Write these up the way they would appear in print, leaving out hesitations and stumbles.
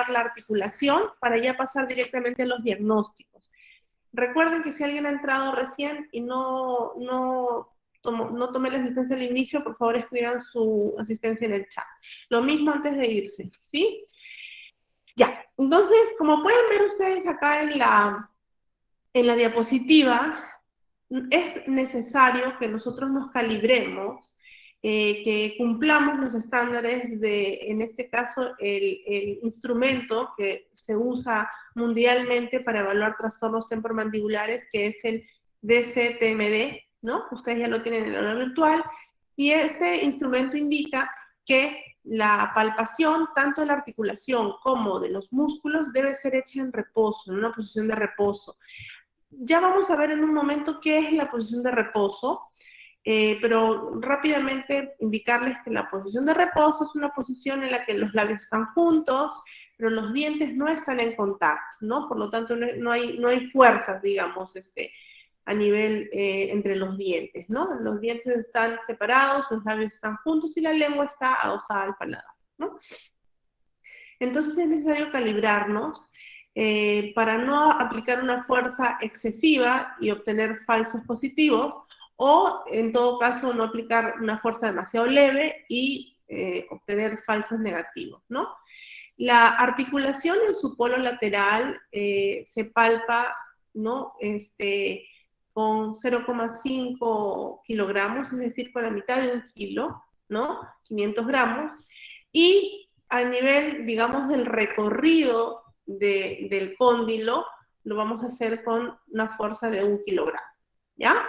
evaluar la articulación para ya pasar directamente a los diagnósticos. Recuerden que si alguien ha entrado recién y no tomé la asistencia al inicio, por favor escriban su asistencia en el chat. Lo mismo antes de irse, ¿sí? Ya, entonces, como pueden ver ustedes acá en la diapositiva, es necesario que nosotros nos calibremos, que cumplamos los estándares de, en este caso, el instrumento que se usa mundialmente para evaluar trastornos temporomandibulares, que es el DCTMD, ¿no? Ustedes ya lo tienen en el aula virtual, y este instrumento indica que la palpación, tanto de la articulación como de los músculos, debe ser hecha en reposo, en una posición de reposo. Ya vamos a ver en un momento qué es la posición de reposo, pero rápidamente indicarles que la posición de reposo es una posición en la que los labios están juntos, pero los dientes no están en contacto, ¿no? Por lo tanto, no hay fuerzas, digamos, a nivel entre los dientes, ¿no? Los dientes están separados, los labios están juntos y la lengua está adosada al paladar, ¿no? Entonces es necesario calibrarnos para no aplicar una fuerza excesiva y obtener falsos positivos, o en todo caso no aplicar una fuerza demasiado leve y obtener falsos negativos, ¿no? La articulación en su polo lateral se palpa, ¿no? Con 0,5 kilogramos, es decir, con la mitad de un kilo, ¿no? 500 gramos, y a nivel, digamos, del recorrido del cóndilo, lo vamos a hacer con una fuerza de 1 kilogramo, ¿ya?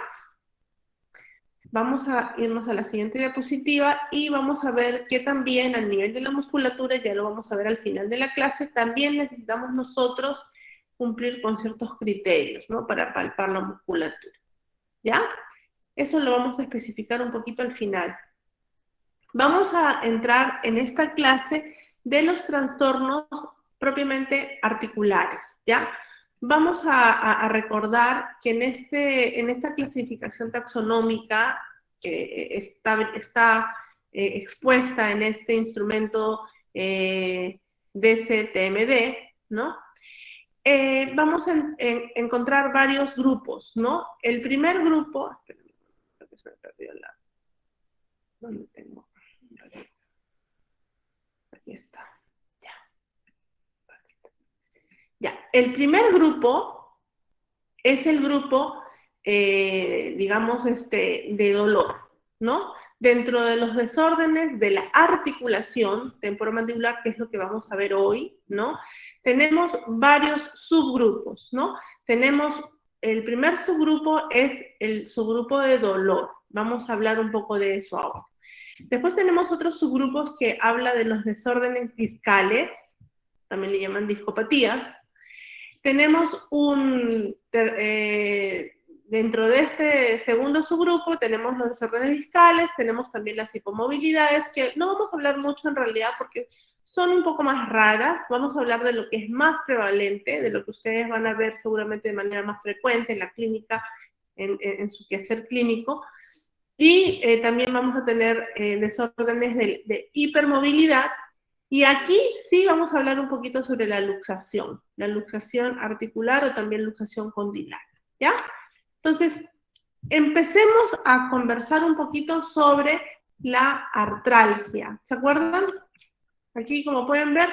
Vamos a irnos a la siguiente diapositiva y vamos a ver que también a nivel de la musculatura, ya lo vamos a ver al final de la clase, también necesitamos nosotros cumplir con ciertos criterios, ¿no? Para palpar la musculatura, ¿ya? Eso lo vamos a especificar un poquito al final. Vamos a entrar en esta clase de los trastornos propiamente articulares, ¿ya? Vamos a recordar que en esta clasificación taxonómica que está expuesta en este instrumento DCTMD, ¿no? Vamos a encontrar varios grupos, ¿no? El primer grupo, espérenme, creo que se me perdió la, ¿dónde tengo? Aquí está. Ya. El primer grupo es el grupo, digamos, de dolor, ¿no? Dentro de los desórdenes de la articulación temporomandibular, que es lo que vamos a ver hoy, ¿no? Tenemos varios subgrupos, ¿no? Tenemos, el primer subgrupo es el subgrupo de dolor. Vamos a hablar un poco de eso ahora. Después tenemos otros subgrupos que habla de los desórdenes discales, también le llaman discopatías. Tenemos dentro de este segundo subgrupo tenemos los desórdenes discales, tenemos también las hipomovilidades, que no vamos a hablar mucho en realidad porque son un poco más raras. Vamos a hablar de lo que es más prevalente, de lo que ustedes van a ver seguramente de manera más frecuente en la clínica, en su quehacer clínico. Y también vamos a tener desórdenes de hipermovilidad. Y aquí sí vamos a hablar un poquito sobre la luxación articular o también luxación condilar, ¿ya? Entonces, empecemos a conversar un poquito sobre la artralgia. ¿Se acuerdan? Aquí, como pueden ver,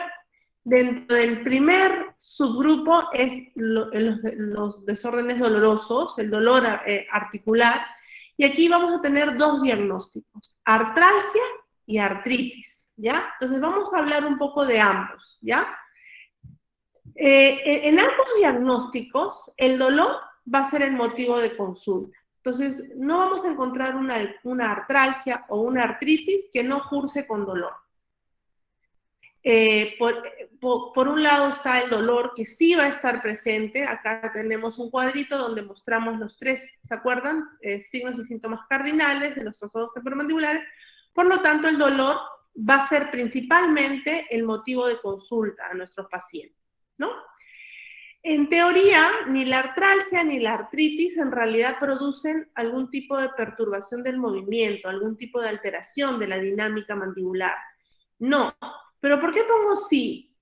dentro del primer subgrupo es los desórdenes dolorosos, el dolor articular, y aquí vamos a tener dos diagnósticos, artralgia y artritis, ¿ya? Entonces vamos a hablar un poco de ambos, ¿ya? En ambos diagnósticos, el dolor va a ser el motivo de consulta. Entonces, no vamos a encontrar una artralgia o una artritis que no curse con dolor. Por un lado está el dolor que sí va a estar presente. Acá tenemos un cuadrito donde mostramos los tres, ¿se acuerdan? Signos y síntomas cardinales de los trastornos temporomandibulares. Por lo tanto, el dolor va a ser principalmente el motivo de consulta a nuestros pacientes, ¿no? En teoría, ni la artralgia ni la artritis en realidad producen algún tipo de perturbación del movimiento, algún tipo de alteración de la dinámica mandibular. No. ¿Pero por qué pongo sí?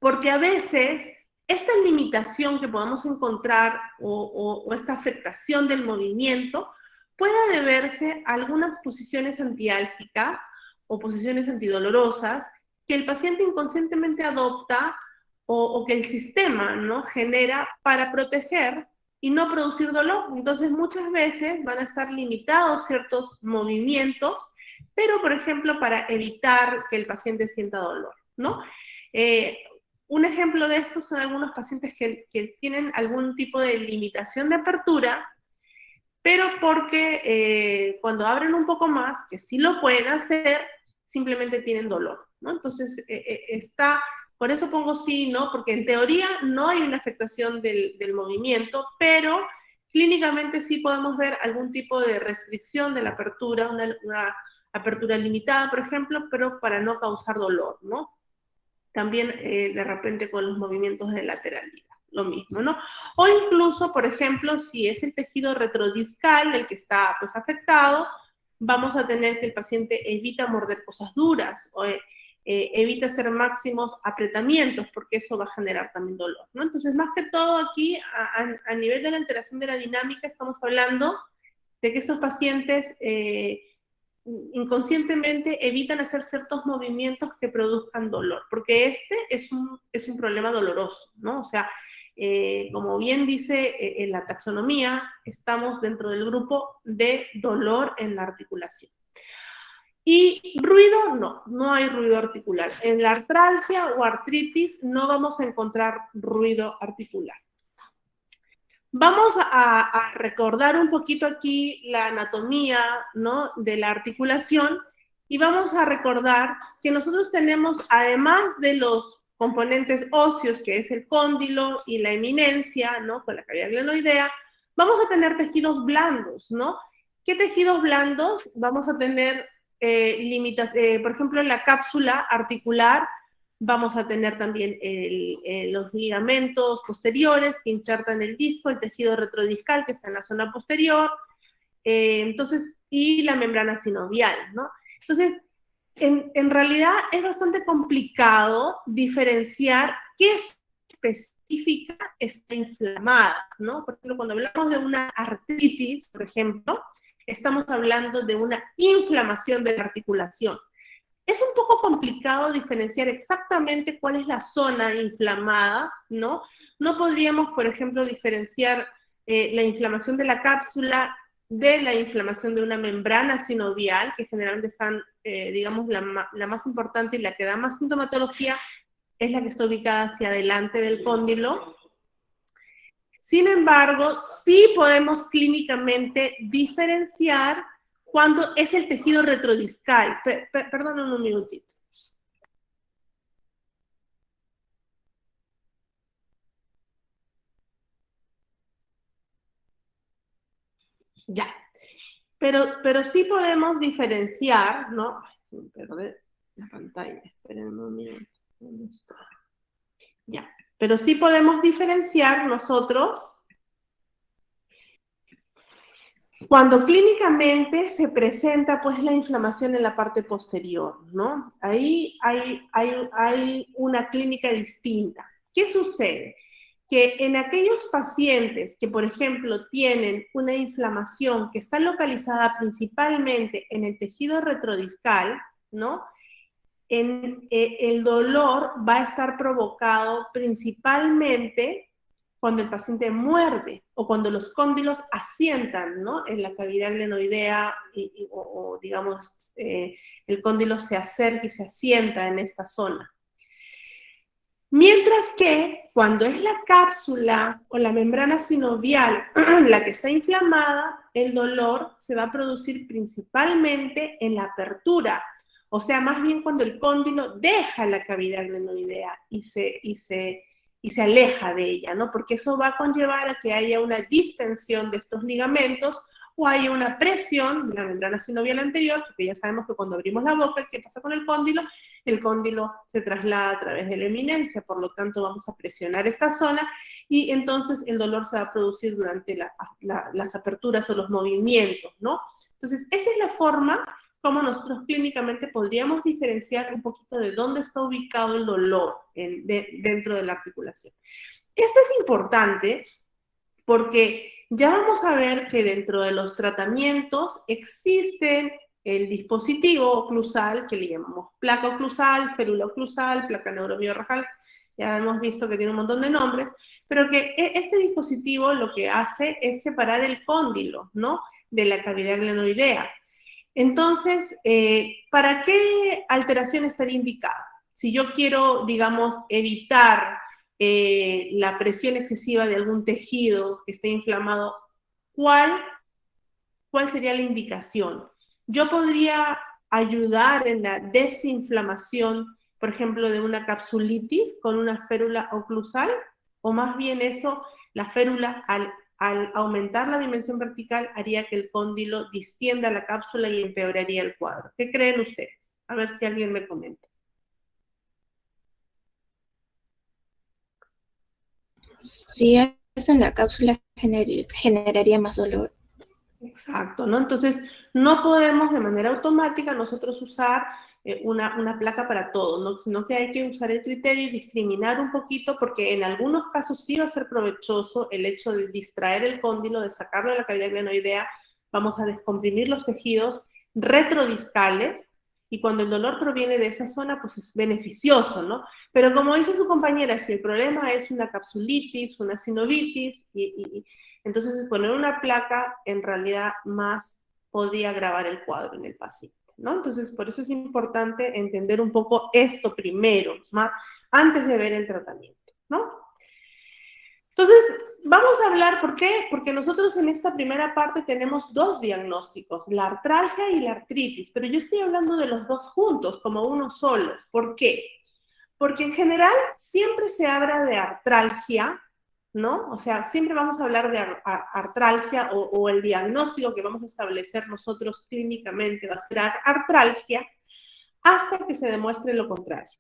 porque a veces esta limitación que podamos encontrar o esta afectación del movimiento pueda deberse a algunas posiciones antiálgicas o posiciones antidolorosas que el paciente inconscientemente adopta o que el sistema, ¿no?, genera para proteger y no producir dolor. Entonces muchas veces van a estar limitados ciertos movimientos, pero por ejemplo para evitar que el paciente sienta dolor, ¿no? Un ejemplo de esto son algunos pacientes que tienen algún tipo de limitación de apertura, pero porque cuando abren un poco más, que sí lo pueden hacer, simplemente tienen dolor, ¿no? Entonces, por eso pongo sí, ¿no? Porque en teoría no hay una afectación del movimiento, pero clínicamente sí podemos ver algún tipo de restricción de la apertura, una apertura limitada, por ejemplo, pero para no causar dolor, ¿no? También de repente con los movimientos de lateralidad, lo mismo, ¿no? O incluso, por ejemplo, si es el tejido retrodiscal el que está pues afectado, vamos a tener que el paciente evita morder cosas duras o evita hacer máximos apretamientos porque eso va a generar también dolor, ¿no? Entonces, más que todo aquí, a nivel de la alteración de la dinámica, estamos hablando de que estos pacientes inconscientemente evitan hacer ciertos movimientos que produzcan dolor, porque este es un problema doloroso, ¿no? O sea, como bien dice en la taxonomía, estamos dentro del grupo de dolor en la articulación. Y ruido, no hay ruido articular. En la artralgia o artritis no vamos a encontrar ruido articular. Vamos a recordar un poquito aquí la anatomía, ¿no?, de la articulación, y vamos a recordar que nosotros tenemos, además de los componentes óseos, que es el cóndilo y la eminencia, ¿no?, con la cavidad glenoidea, vamos a tener tejidos blandos, ¿no? ¿Qué tejidos blandos? Vamos a tener por ejemplo, en la cápsula articular, vamos a tener también los ligamentos posteriores que insertan el disco, el tejido retrodiscal que está en la zona posterior, entonces, y la membrana sinovial, ¿no? Entonces, en realidad es bastante complicado diferenciar qué específica está inflamada, ¿no? Por ejemplo, cuando hablamos de una artritis, por ejemplo, estamos hablando de una inflamación de la articulación. Es un poco complicado diferenciar exactamente cuál es la zona inflamada, ¿no? No podríamos, por ejemplo, diferenciar la inflamación de la cápsula de la inflamación de una membrana sinovial, que generalmente están, digamos, la más importante y la que da más sintomatología es la que está ubicada hacia adelante del cóndilo. Sin embargo, sí podemos clínicamente diferenciar cuando es el tejido retrodiscal. Perdóname un minutito. Ya. Pero sí podemos diferenciar, ¿no? Ay, se me pierde la pantalla. Espérenme un minuto. ¿Dónde está? Ya. Pero sí podemos diferenciar nosotros cuando clínicamente se presenta pues la inflamación en la parte posterior, ¿no? Ahí hay una clínica distinta. ¿Qué sucede? Que en aquellos pacientes que, por ejemplo, tienen una inflamación que está localizada principalmente en el tejido retrodiscal, ¿no? El dolor va a estar provocado principalmente cuando el paciente muerde o cuando los cóndilos asientan, ¿no?, en la cavidad glenoidea o digamos, el cóndilo se acerca y se asienta en esta zona. Mientras que cuando es la cápsula o la membrana sinovial la que está inflamada, el dolor se va a producir principalmente en la apertura, o sea, más bien cuando el cóndilo deja la cavidad glenoidea y se aleja de ella, ¿no? Porque eso va a conllevar a que haya una distensión de estos ligamentos o haya una presión de la membrana sinovial anterior, porque ya sabemos que cuando abrimos la boca, ¿qué pasa con el cóndilo? El cóndilo se traslada a través de la eminencia, por lo tanto vamos a presionar esta zona y entonces el dolor se va a producir durante las aperturas o los movimientos, ¿no? Entonces, esa es la forma cómo nosotros clínicamente podríamos diferenciar un poquito de dónde está ubicado el dolor dentro de la articulación. Esto es importante porque ya vamos a ver que dentro de los tratamientos existen el dispositivo oclusal, que le llamamos placa oclusal, férula oclusal, placa neurobiorrajal, ya hemos visto que tiene un montón de nombres, pero que este dispositivo lo que hace es separar el cóndilo, ¿no?, de la cavidad glenoidea. Entonces, ¿para qué alteración estaría indicada? Si yo quiero, digamos, evitar la presión excesiva de algún tejido que esté inflamado, ¿cuál sería la indicación? Yo podría ayudar en la desinflamación, por ejemplo, de una capsulitis con una férula oclusal, o más bien eso, la férula al aumentar la dimensión vertical haría que el cóndilo distienda la cápsula y empeoraría el cuadro. ¿Qué creen ustedes? A ver si alguien me comenta. Si es en la cápsula, generaría más dolor. Exacto, ¿no? Entonces, no podemos de manera automática nosotros usar una placa para todo, ¿no? Sino que hay que usar el criterio y discriminar un poquito, porque en algunos casos sí va a ser provechoso el hecho de distraer el cóndilo, de sacarlo de la cavidad glenoidea. Vamos a descomprimir los tejidos retrodiscales, y cuando el dolor proviene de esa zona, pues es beneficioso, ¿no? Pero como dice su compañera, si el problema es una capsulitis, una sinovitis, entonces poner una placa en realidad más podría agravar el cuadro en el paciente, ¿no? Entonces, por eso es importante entender un poco esto primero, más, antes de ver el tratamiento, ¿no? Entonces, vamos a hablar, ¿por qué? Porque nosotros en esta primera parte tenemos dos diagnósticos, la artralgia y la artritis, pero yo estoy hablando de los dos juntos, como uno solo. ¿Por qué? Porque en general siempre se habla de artralgia, ¿no? O sea, siempre vamos a hablar de artralgia, o el diagnóstico que vamos a establecer nosotros clínicamente va a ser artralgia, hasta que se demuestre lo contrario.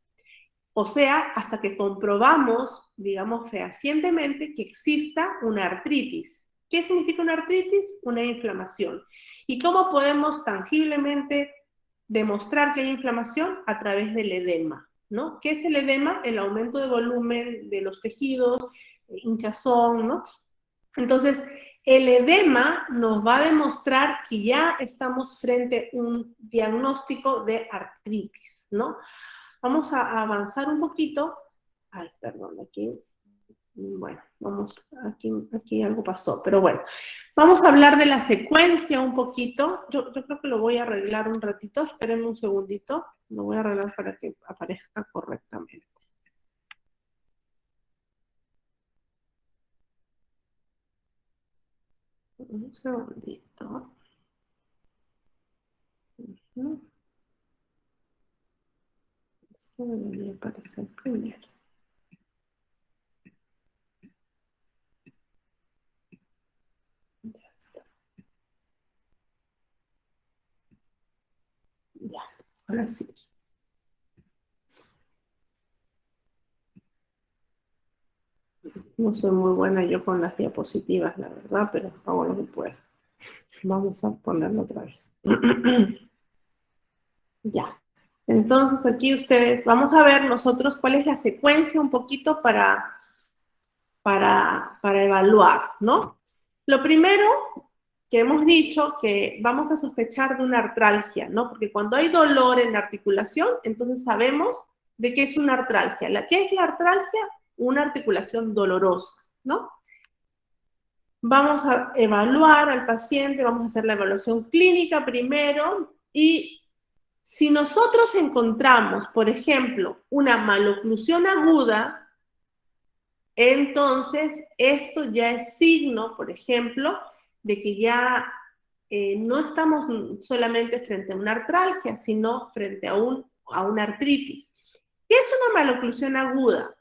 O sea, hasta que comprobamos, digamos, fehacientemente que exista una artritis. ¿Qué significa una artritis? Una inflamación. ¿Y cómo podemos tangiblemente demostrar que hay inflamación? A través del edema, ¿no? ¿Qué es el edema? El aumento de volumen de los tejidos, hinchazón, ¿no? Entonces, el edema nos va a demostrar que ya estamos frente a un diagnóstico de artritis, ¿no? Vamos a avanzar un poquito. Ay, perdón, aquí, bueno, vamos, aquí algo pasó, pero bueno. Vamos a hablar de la secuencia un poquito. Yo creo que lo voy a arreglar un ratito, espérenme un segundito. Lo voy a arreglar para que aparezca correctamente. Un segundito. Esto debería aparecer primero. Ya está. Ya, ahora sí. No soy muy buena yo con las diapositivas, la verdad, pero hago lo que puedo. Vamos a ponerlo otra vez. Ya. Entonces aquí ustedes, vamos a ver nosotros cuál es la secuencia un poquito para evaluar, ¿no? Lo primero que hemos dicho que vamos a sospechar de una artralgia, ¿no? Porque cuando hay dolor en la articulación, entonces sabemos de qué es una artralgia. ¿Qué es la artralgia? Una articulación dolorosa, ¿no? Vamos a evaluar al paciente, vamos a hacer la evaluación clínica primero, y si nosotros encontramos, por ejemplo, una maloclusión aguda, entonces esto ya es signo, por ejemplo, de que ya no estamos solamente frente a una artralgia, sino frente a una artritis. ¿Qué es una maloclusión aguda?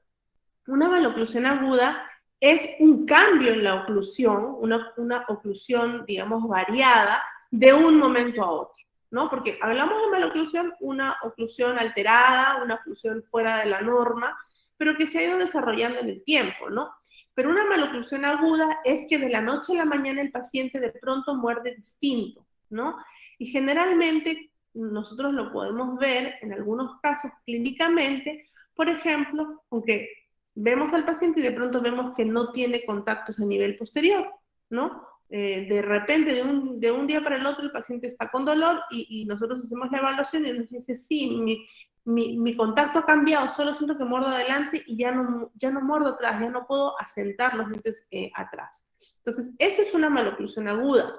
Una maloclusión aguda es un cambio en la oclusión, una oclusión, digamos, variada de un momento a otro, ¿no? Porque hablamos de maloclusión, una oclusión alterada, una oclusión fuera de la norma, pero que se ha ido desarrollando en el tiempo, ¿no? Pero una maloclusión aguda es que de la noche a la mañana el paciente de pronto muerde distinto, ¿no? Y generalmente nosotros lo podemos ver en algunos casos clínicamente, por ejemplo, aunque vemos al paciente y de pronto vemos que no tiene contactos a nivel posterior, ¿no? De repente, de un día para el otro, el paciente está con dolor y nosotros hacemos la evaluación y nos dice, sí, mi contacto ha cambiado, solo siento que muerdo adelante y ya no muerdo atrás, ya no puedo asentar los dientes atrás. Entonces, eso es una maloclusión aguda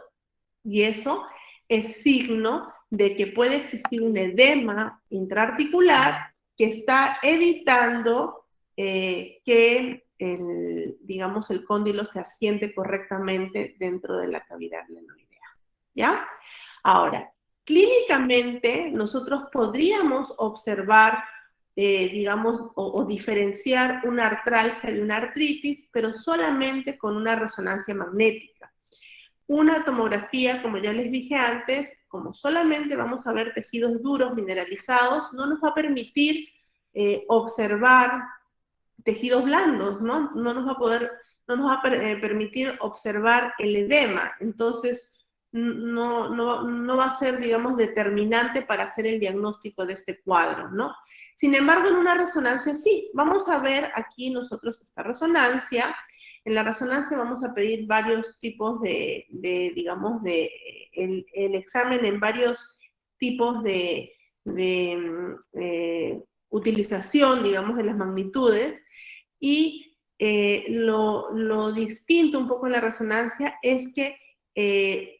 y eso es signo de que puede existir un edema intraarticular que está evitando que digamos, el cóndilo se asiente correctamente dentro de la cavidad glenoidea. ¿Ya? Ahora, clínicamente nosotros podríamos observar, digamos, o diferenciar una artralgia de una artritis, pero solamente con una resonancia magnética. Una tomografía, como ya les dije antes, como solamente vamos a ver tejidos duros mineralizados, no nos va a permitir observar tejidos blandos, ¿no? No nos va a permitir observar el edema. Entonces, no va a ser, digamos, determinante para hacer el diagnóstico de este cuadro, ¿no? Sin embargo, en una resonancia sí. Vamos a ver aquí nosotros esta resonancia. En la resonancia vamos a pedir varios tipos digamos, el examen en varios tipos de utilización, digamos, de las magnitudes. Y lo distinto un poco en la resonancia es que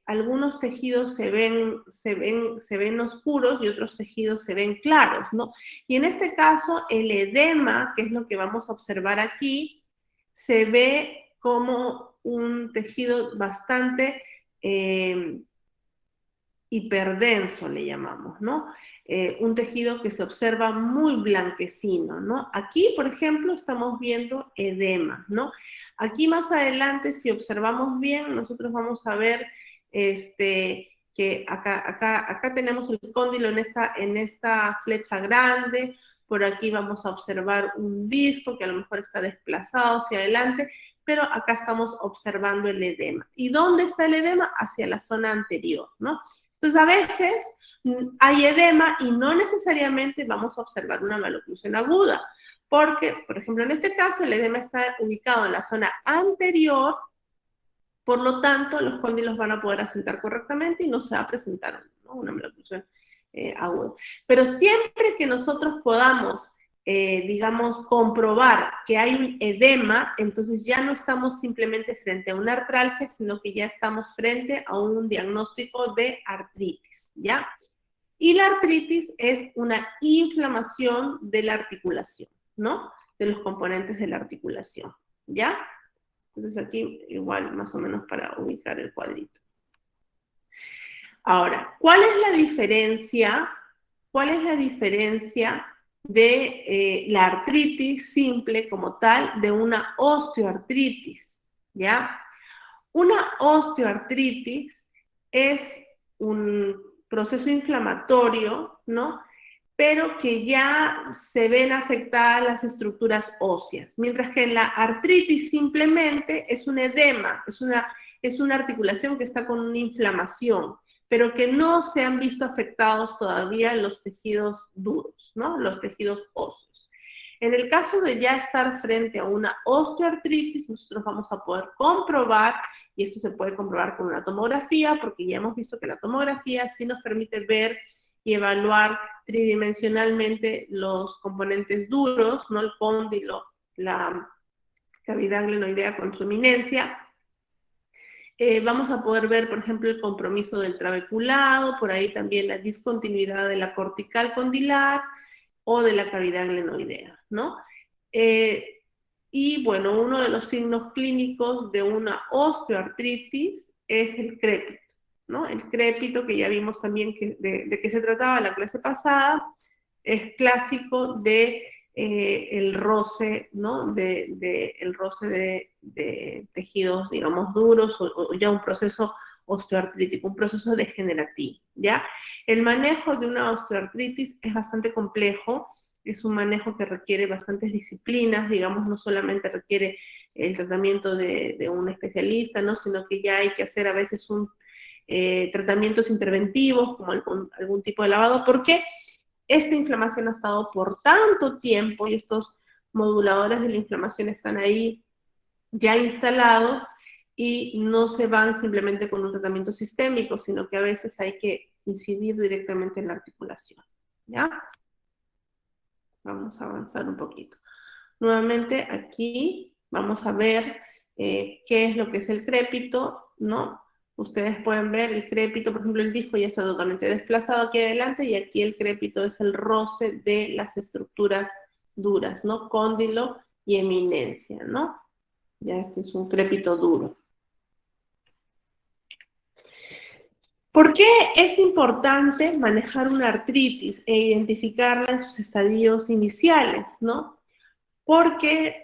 algunos tejidos se ven oscuros y otros tejidos se ven claros, ¿no? Y en este caso, el edema, que es lo que vamos a observar aquí, se ve como un tejido bastante hiperdenso, le llamamos, ¿no? Un tejido que se observa muy blanquecino, ¿no? Aquí, por ejemplo, estamos viendo edema, ¿no? Aquí más adelante, si observamos bien, nosotros vamos a ver que acá tenemos el cóndilo en esta flecha grande, por aquí vamos a observar un disco que a lo mejor está desplazado hacia adelante, pero acá estamos observando el edema. ¿Y dónde está el edema? Hacia la zona anterior, ¿no? Entonces, a veces hay edema y no necesariamente vamos a observar una maloclusión aguda, porque, por ejemplo, en este caso, el edema está ubicado en la zona anterior, por lo tanto, los cóndilos van a poder asentar correctamente y no se va a presentar, ¿no?, una maloclusión aguda. Pero siempre que nosotros podamos, digamos, comprobar que hay un edema, entonces ya no estamos simplemente frente a una artralgia, sino que ya estamos frente a un diagnóstico de artritis, ¿ya? Y la artritis es una inflamación de la articulación, ¿no? De los componentes de la articulación, ¿ya? Entonces aquí igual más o menos para ubicar el cuadrito. Ahora, ¿cuál es la diferencia? ¿Cuál es la diferencia de la artritis simple como tal de una osteoartritis? ¿Ya? Una osteoartritis es un proceso inflamatorio, ¿no?, pero que ya se ven afectadas las estructuras óseas, mientras que en la artritis simplemente es un edema, es una articulación que está con una inflamación, pero que no se han visto afectados todavía los tejidos duros, ¿no?, los tejidos óseos. En el caso de ya estar frente a una osteoartritis, nosotros vamos a poder comprobar, y eso se puede comprobar con una tomografía, porque ya hemos visto que la tomografía sí nos permite ver y evaluar tridimensionalmente los componentes duros, ¿no?, el cóndilo, la cavidad glenoidea con su eminencia. Vamos a poder ver, por ejemplo, el compromiso del trabeculado, por ahí también la discontinuidad de la cortical condilar o de la cavidad glenoidea, ¿no? Y bueno, uno de los signos clínicos de una osteoartritis es el crépito, ¿no? El crépito, que ya vimos también de qué se trataba la clase pasada, es clásico de el roce, ¿no? El roce de tejidos, digamos, duros o ya un proceso osteoartrítico, un proceso degenerativo, ¿ya? El manejo de una osteoartritis es bastante complejo, es un manejo que requiere bastantes disciplinas, digamos, no solamente requiere el tratamiento de un especialista, ¿no?, sino que ya hay que hacer a veces tratamientos interventivos, como algún tipo de lavado, porque esta inflamación ha estado por tanto tiempo y estos moduladores de la inflamación están ahí ya instalados y no se van simplemente con un tratamiento sistémico, sino que a veces hay que incidir directamente en la articulación, ¿ya? Vamos a avanzar un poquito. Nuevamente aquí vamos a ver qué es lo que es el crépito, ¿no? Ustedes pueden ver el crépito, por ejemplo, el disco ya está totalmente desplazado aquí adelante y aquí el crépito es el roce de las estructuras duras, ¿no? Cóndilo y eminencia, ¿no? Ya este es un crépito duro. ¿Por qué es importante manejar una artritis e identificarla en sus estadios iniciales, ¿no? Porque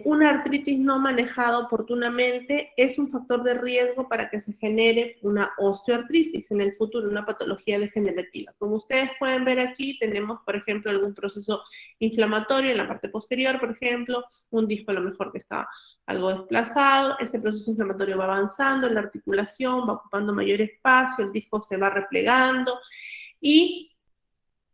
una artritis no manejada oportunamente es un factor de riesgo para que se genere una osteoartritis en el futuro, una patología degenerativa. Como ustedes pueden ver aquí, tenemos, por ejemplo, algún proceso inflamatorio en la parte posterior, por ejemplo, un disco a lo mejor que está algo desplazado, este proceso inflamatorio va avanzando en la articulación, va ocupando mayor espacio, el disco se va replegando y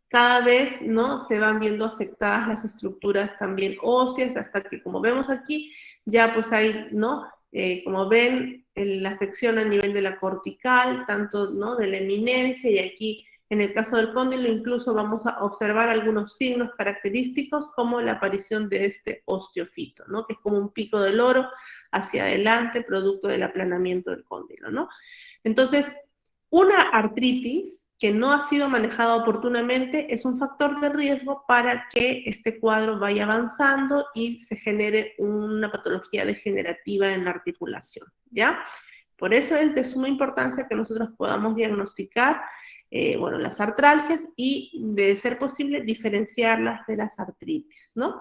cada vez, ¿no?, se van viendo afectadas las estructuras también óseas, hasta que, como vemos aquí, ya pues hay, ¿no?, como ven, la afección a nivel de la cortical, tanto, ¿no?, de la eminencia, y aquí, en el caso del cóndilo, incluso vamos a observar algunos signos característicos, como la aparición de este osteofito, ¿no?, que es como un pico del oro hacia adelante, producto del aplanamiento del cóndilo, ¿no? Entonces, una artritis que no ha sido manejada oportunamente es un factor de riesgo para que este cuadro vaya avanzando y se genere una patología degenerativa en la articulación, ¿ya? Por eso es de suma importancia que nosotros podamos diagnosticar, bueno, las artralgias y, de ser posible, diferenciarlas de las artritis, ¿no?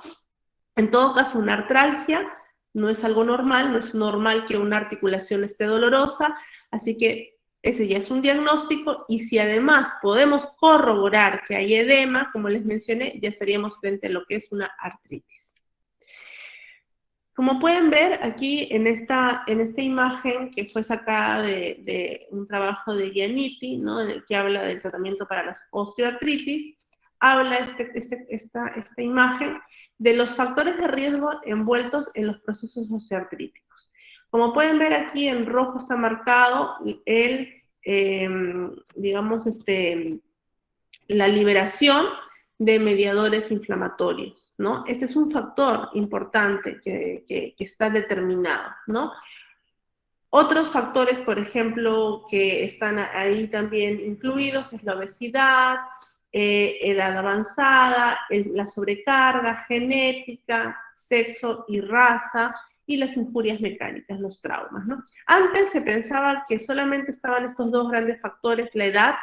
En todo caso, una artralgia no es algo normal, no es normal que una articulación esté dolorosa, así que ese ya es un diagnóstico, y si además podemos corroborar que hay edema, como les mencioné, ya estaríamos frente a lo que es una artritis. Como pueden ver aquí en esta imagen que fue sacada de un trabajo de Giannitti, ¿no?, en el que habla del tratamiento para la osteoartritis, habla esta imagen de los factores de riesgo envueltos en los procesos osteoartríticos. Como pueden ver aquí en rojo está marcado digamos, la liberación de mediadores inflamatorios, ¿no? Este es un factor importante que está determinado, ¿no? Otros factores, por ejemplo, que están ahí también incluidos es la obesidad, edad avanzada, la sobrecarga genética, sexo y raza, y las injurias mecánicas, los traumas, ¿no? Antes se pensaba que solamente estaban estos dos grandes factores, la edad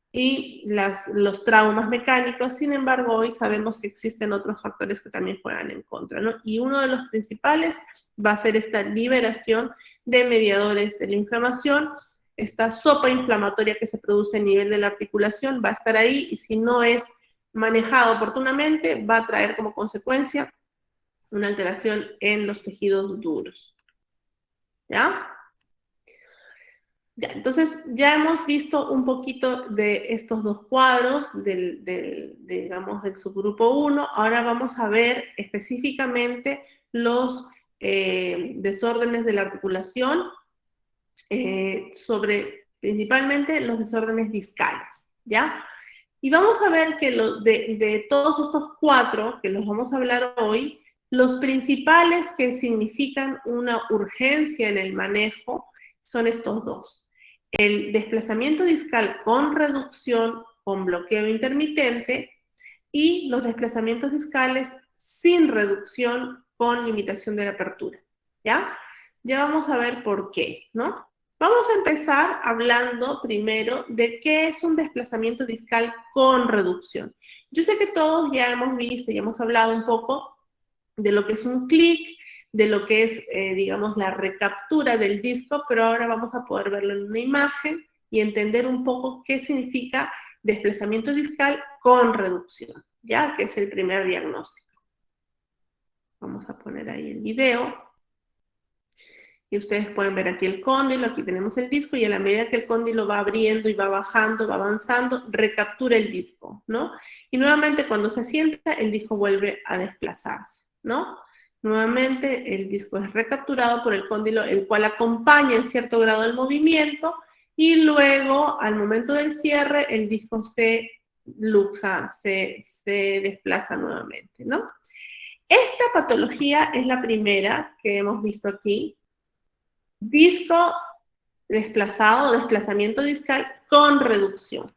y los traumas mecánicos. Sin embargo, hoy sabemos que existen otros factores que también juegan en contra, ¿no? Y uno de los principales va a ser esta liberación de mediadores de la inflamación. Esta sopa inflamatoria que se produce a nivel de la articulación va a estar ahí, y si no es manejado oportunamente, va a traer como consecuencia una alteración en los tejidos duros, ¿ya? Ya, entonces ya hemos visto un poquito de estos dos cuadros digamos, del subgrupo 1. Ahora vamos a ver específicamente los desórdenes de la articulación, sobre principalmente los desórdenes discales, ¿ya? Y vamos a ver que de todos estos cuatro que los vamos a hablar hoy, los principales que significan una urgencia en el manejo son estos dos: el desplazamiento discal con reducción, con bloqueo intermitente, y los desplazamientos discales sin reducción, con limitación de la apertura, ¿ya? Ya vamos a ver por qué, ¿no? Vamos a empezar hablando primero de qué es un desplazamiento discal con reducción. Yo sé que todos ya hemos visto y hemos hablado un poco de lo que es un clic, de lo que es, digamos, la recaptura del disco, pero ahora vamos a poder verlo en una imagen y entender un poco qué significa desplazamiento discal con reducción, ¿ya? Que es el primer diagnóstico. Vamos a poner ahí el video. Y ustedes pueden ver aquí el cóndilo, aquí tenemos el disco, y a la medida que el cóndilo va abriendo y va bajando, va avanzando, recaptura el disco, ¿no? Y nuevamente cuando se asienta, el disco vuelve a desplazarse, ¿no? Nuevamente el disco es recapturado por el cóndilo, el cual acompaña en cierto grado el movimiento, y luego, al momento del cierre, el disco se luxa, se desplaza nuevamente, ¿no? Esta patología es la primera que hemos visto aquí. Disco desplazado, desplazamiento discal con reducción.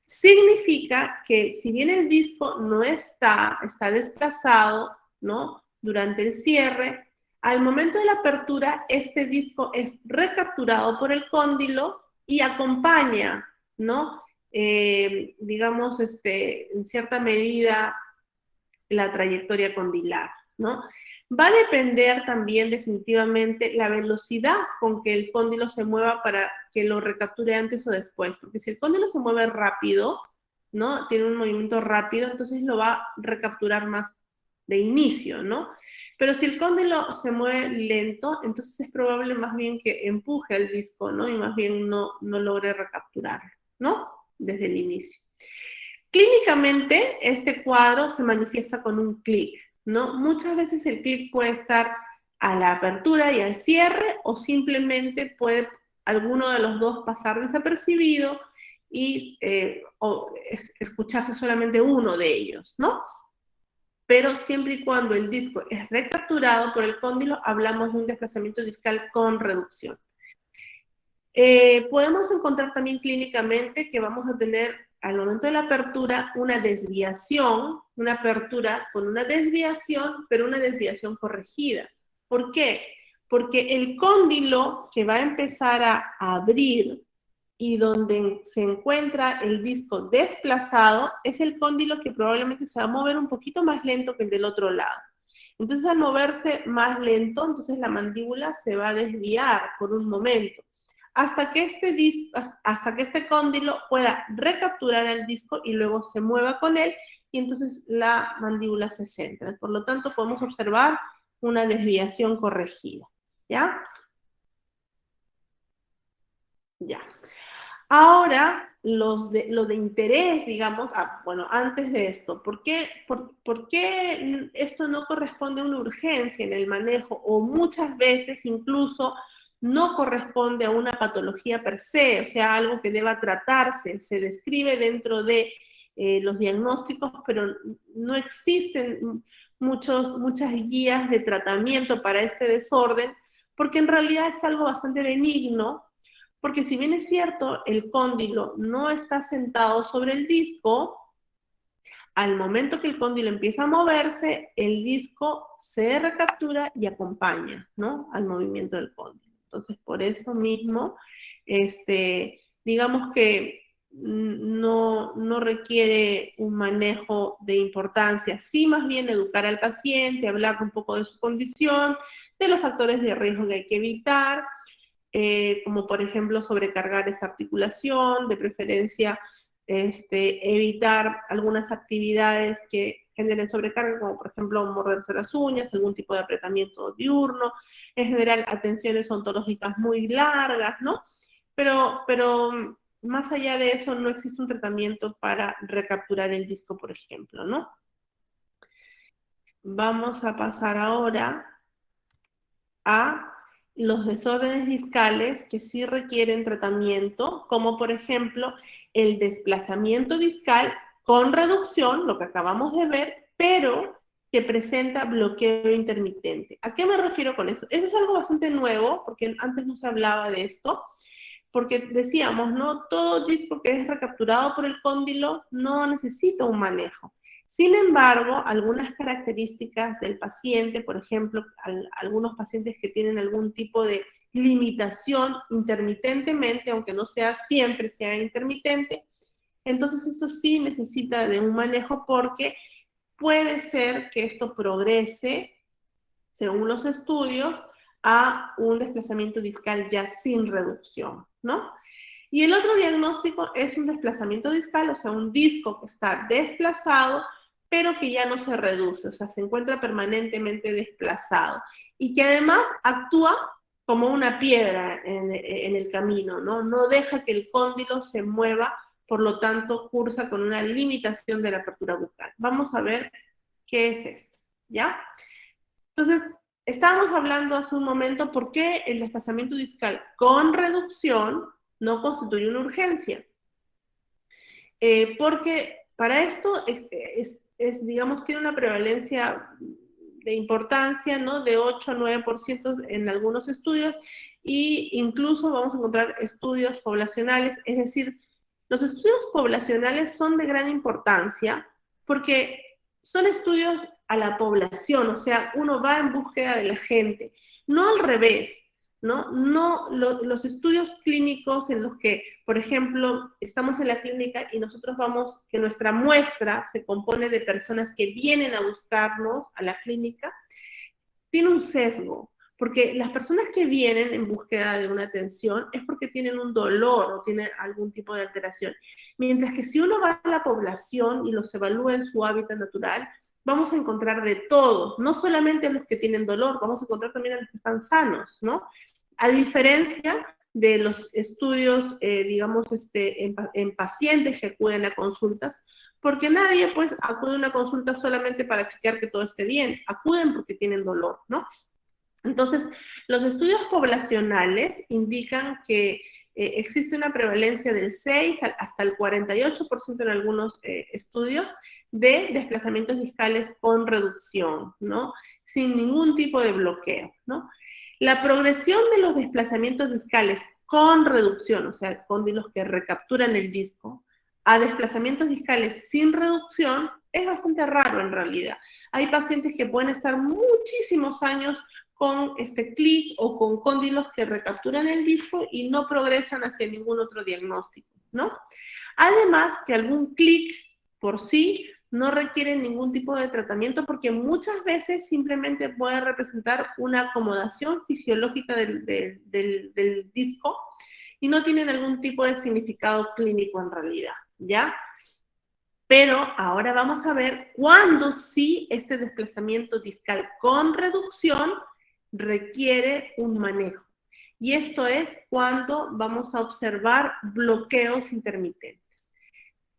Significa que si bien el disco no está desplazado, ¿no? Durante el cierre, al momento de la apertura, este disco es recapturado por el cóndilo y acompaña, ¿no? Digamos, en cierta medida, la trayectoria condilar, ¿no? Va a depender también definitivamente la velocidad con que el cóndilo se mueva para que lo recapture antes o después, porque si el cóndilo se mueve rápido, ¿no? Tiene un movimiento rápido, entonces lo va a recapturar más de inicio, ¿no? Pero si el cóndilo se mueve lento, entonces es probable más bien que empuje el disco, ¿no? Y más bien no logre recapturarlo, ¿no? Desde el inicio. Clínicamente, este cuadro se manifiesta con un clic, ¿no? Muchas veces el clic puede estar a la apertura y al cierre, o simplemente puede alguno de los dos pasar desapercibido y o escucharse solamente uno de ellos, ¿no? Pero siempre y cuando el disco es recapturado por el cóndilo, hablamos de un desplazamiento discal con reducción. Podemos encontrar también clínicamente que vamos a tener al momento de la apertura una desviación, una apertura con una desviación, pero una desviación corregida. ¿Por qué? Porque el cóndilo que va a empezar a abrir y donde se encuentra el disco desplazado es el cóndilo que probablemente se va a mover un poquito más lento que el del otro lado. Entonces, al moverse más lento, entonces la mandíbula se va a desviar por un momento hasta que este cóndilo pueda recapturar el disco y luego se mueva con él, y entonces la mandíbula se centra. Por lo tanto, podemos observar una desviación corregida, ¿ya? Ya. Ahora, lo de interés, digamos, bueno, antes de esto, ¿por qué esto no corresponde a una urgencia en el manejo, o muchas veces incluso no corresponde a una patología per se, o sea, algo que deba tratarse? Se describe dentro de los diagnósticos, pero no existen muchas guías de tratamiento para este desorden, porque en realidad es algo bastante benigno. Porque si bien es cierto, el cóndilo no está sentado sobre el disco, al momento que el cóndilo empieza a moverse, el disco se recaptura y acompaña, ¿no?, al movimiento del cóndilo. Entonces, por eso mismo, digamos que no requiere un manejo de importancia. Sí, más bien educar al paciente, hablar un poco de su condición, de los factores de riesgo que hay que evitar, como por ejemplo sobrecargar esa articulación, de preferencia evitar algunas actividades que generen sobrecarga, como por ejemplo morderse las uñas, algún tipo de apretamiento diurno, en general atenciones ontológicas muy largas, ¿no? Pero más allá de eso no existe un tratamiento para recapturar el disco, por ejemplo, ¿no? Vamos a pasar ahora a los desórdenes discales que sí requieren tratamiento, como por ejemplo el desplazamiento discal con reducción, lo que acabamos de ver, pero que presenta bloqueo intermitente. ¿A qué me refiero con eso? Eso es algo bastante nuevo, porque antes no se hablaba de esto, porque decíamos, ¿no?, todo disco que es recapturado por el cóndilo no necesita un manejo. Sin embargo, algunas características del paciente, por ejemplo, algunos pacientes que tienen algún tipo de limitación intermitentemente, aunque no sea siempre, sea intermitente, entonces esto sí necesita de un manejo, porque puede ser que esto progrese, según los estudios, a un desplazamiento discal ya sin reducción, ¿no? Y el otro diagnóstico es un desplazamiento discal, o sea, un disco que está desplazado, pero que ya no se reduce, o sea, se encuentra permanentemente desplazado, y que además actúa como una piedra en el camino, ¿no? No deja que el cóndilo se mueva, por lo tanto, cursa con una limitación de la apertura bucal. Vamos a ver qué es esto, ¿ya? Entonces, estábamos hablando hace un momento por qué el desplazamiento discal con reducción no constituye una urgencia. Porque para esto digamos, tiene una prevalencia de importancia, ¿no? De 8 a 9% en algunos estudios, e incluso vamos a encontrar estudios poblacionales, es decir, los estudios poblacionales son de gran importancia porque son estudios a la población, o sea, uno va en búsqueda de la gente, no al revés. No los estudios clínicos en los que, por ejemplo, estamos en la clínica y nosotros vamos, que nuestra muestra se compone de personas que vienen a buscarnos a la clínica, tiene un sesgo, porque las personas que vienen en búsqueda de una atención es porque tienen un dolor o tienen algún tipo de alteración. Mientras que si uno va a la población y los evalúa en su hábitat natural, vamos a encontrar de todo, no solamente a los que tienen dolor, vamos a encontrar también a los que están sanos, ¿no? A diferencia de los estudios, digamos, en pacientes que acuden a consultas, porque nadie, pues, acude a una consulta solamente para chequear que todo esté bien, acuden porque tienen dolor, ¿no? Entonces, los estudios poblacionales indican que existe una prevalencia del 6 hasta el 48% en algunos estudios de desplazamientos discales con reducción, ¿no? Sin ningún tipo de bloqueo, ¿no? La progresión de los desplazamientos discales con reducción, o sea, cóndilos que recapturan el disco, a desplazamientos discales sin reducción es bastante raro en realidad. Hay pacientes que pueden estar muchísimos años con este clic o con cóndilos que recapturan el disco y no progresan hacia ningún otro diagnóstico, ¿no? Además que algún clic por sí no requiere ningún tipo de tratamiento porque muchas veces simplemente puede representar una acomodación fisiológica del disco y no tienen algún tipo de significado clínico en realidad, ¿ya? Pero ahora vamos a ver cuándo sí este desplazamiento discal con reducción requiere un manejo. Y esto es cuando vamos a observar bloqueos intermitentes.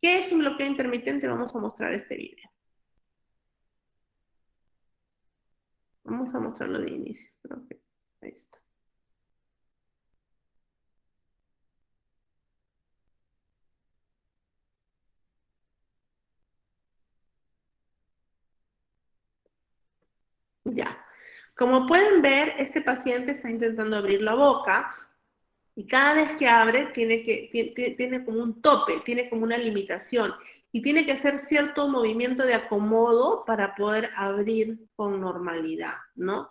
¿Qué es un bloqueo intermitente? Vamos a mostrar este video. Vamos a mostrarlo de inicio. Okay. Ahí está. Ya. Como pueden ver, este paciente está intentando abrir la boca y cada vez que abre tiene como un tope, tiene como una limitación y tiene que hacer cierto movimiento de acomodo para poder abrir con normalidad, ¿no?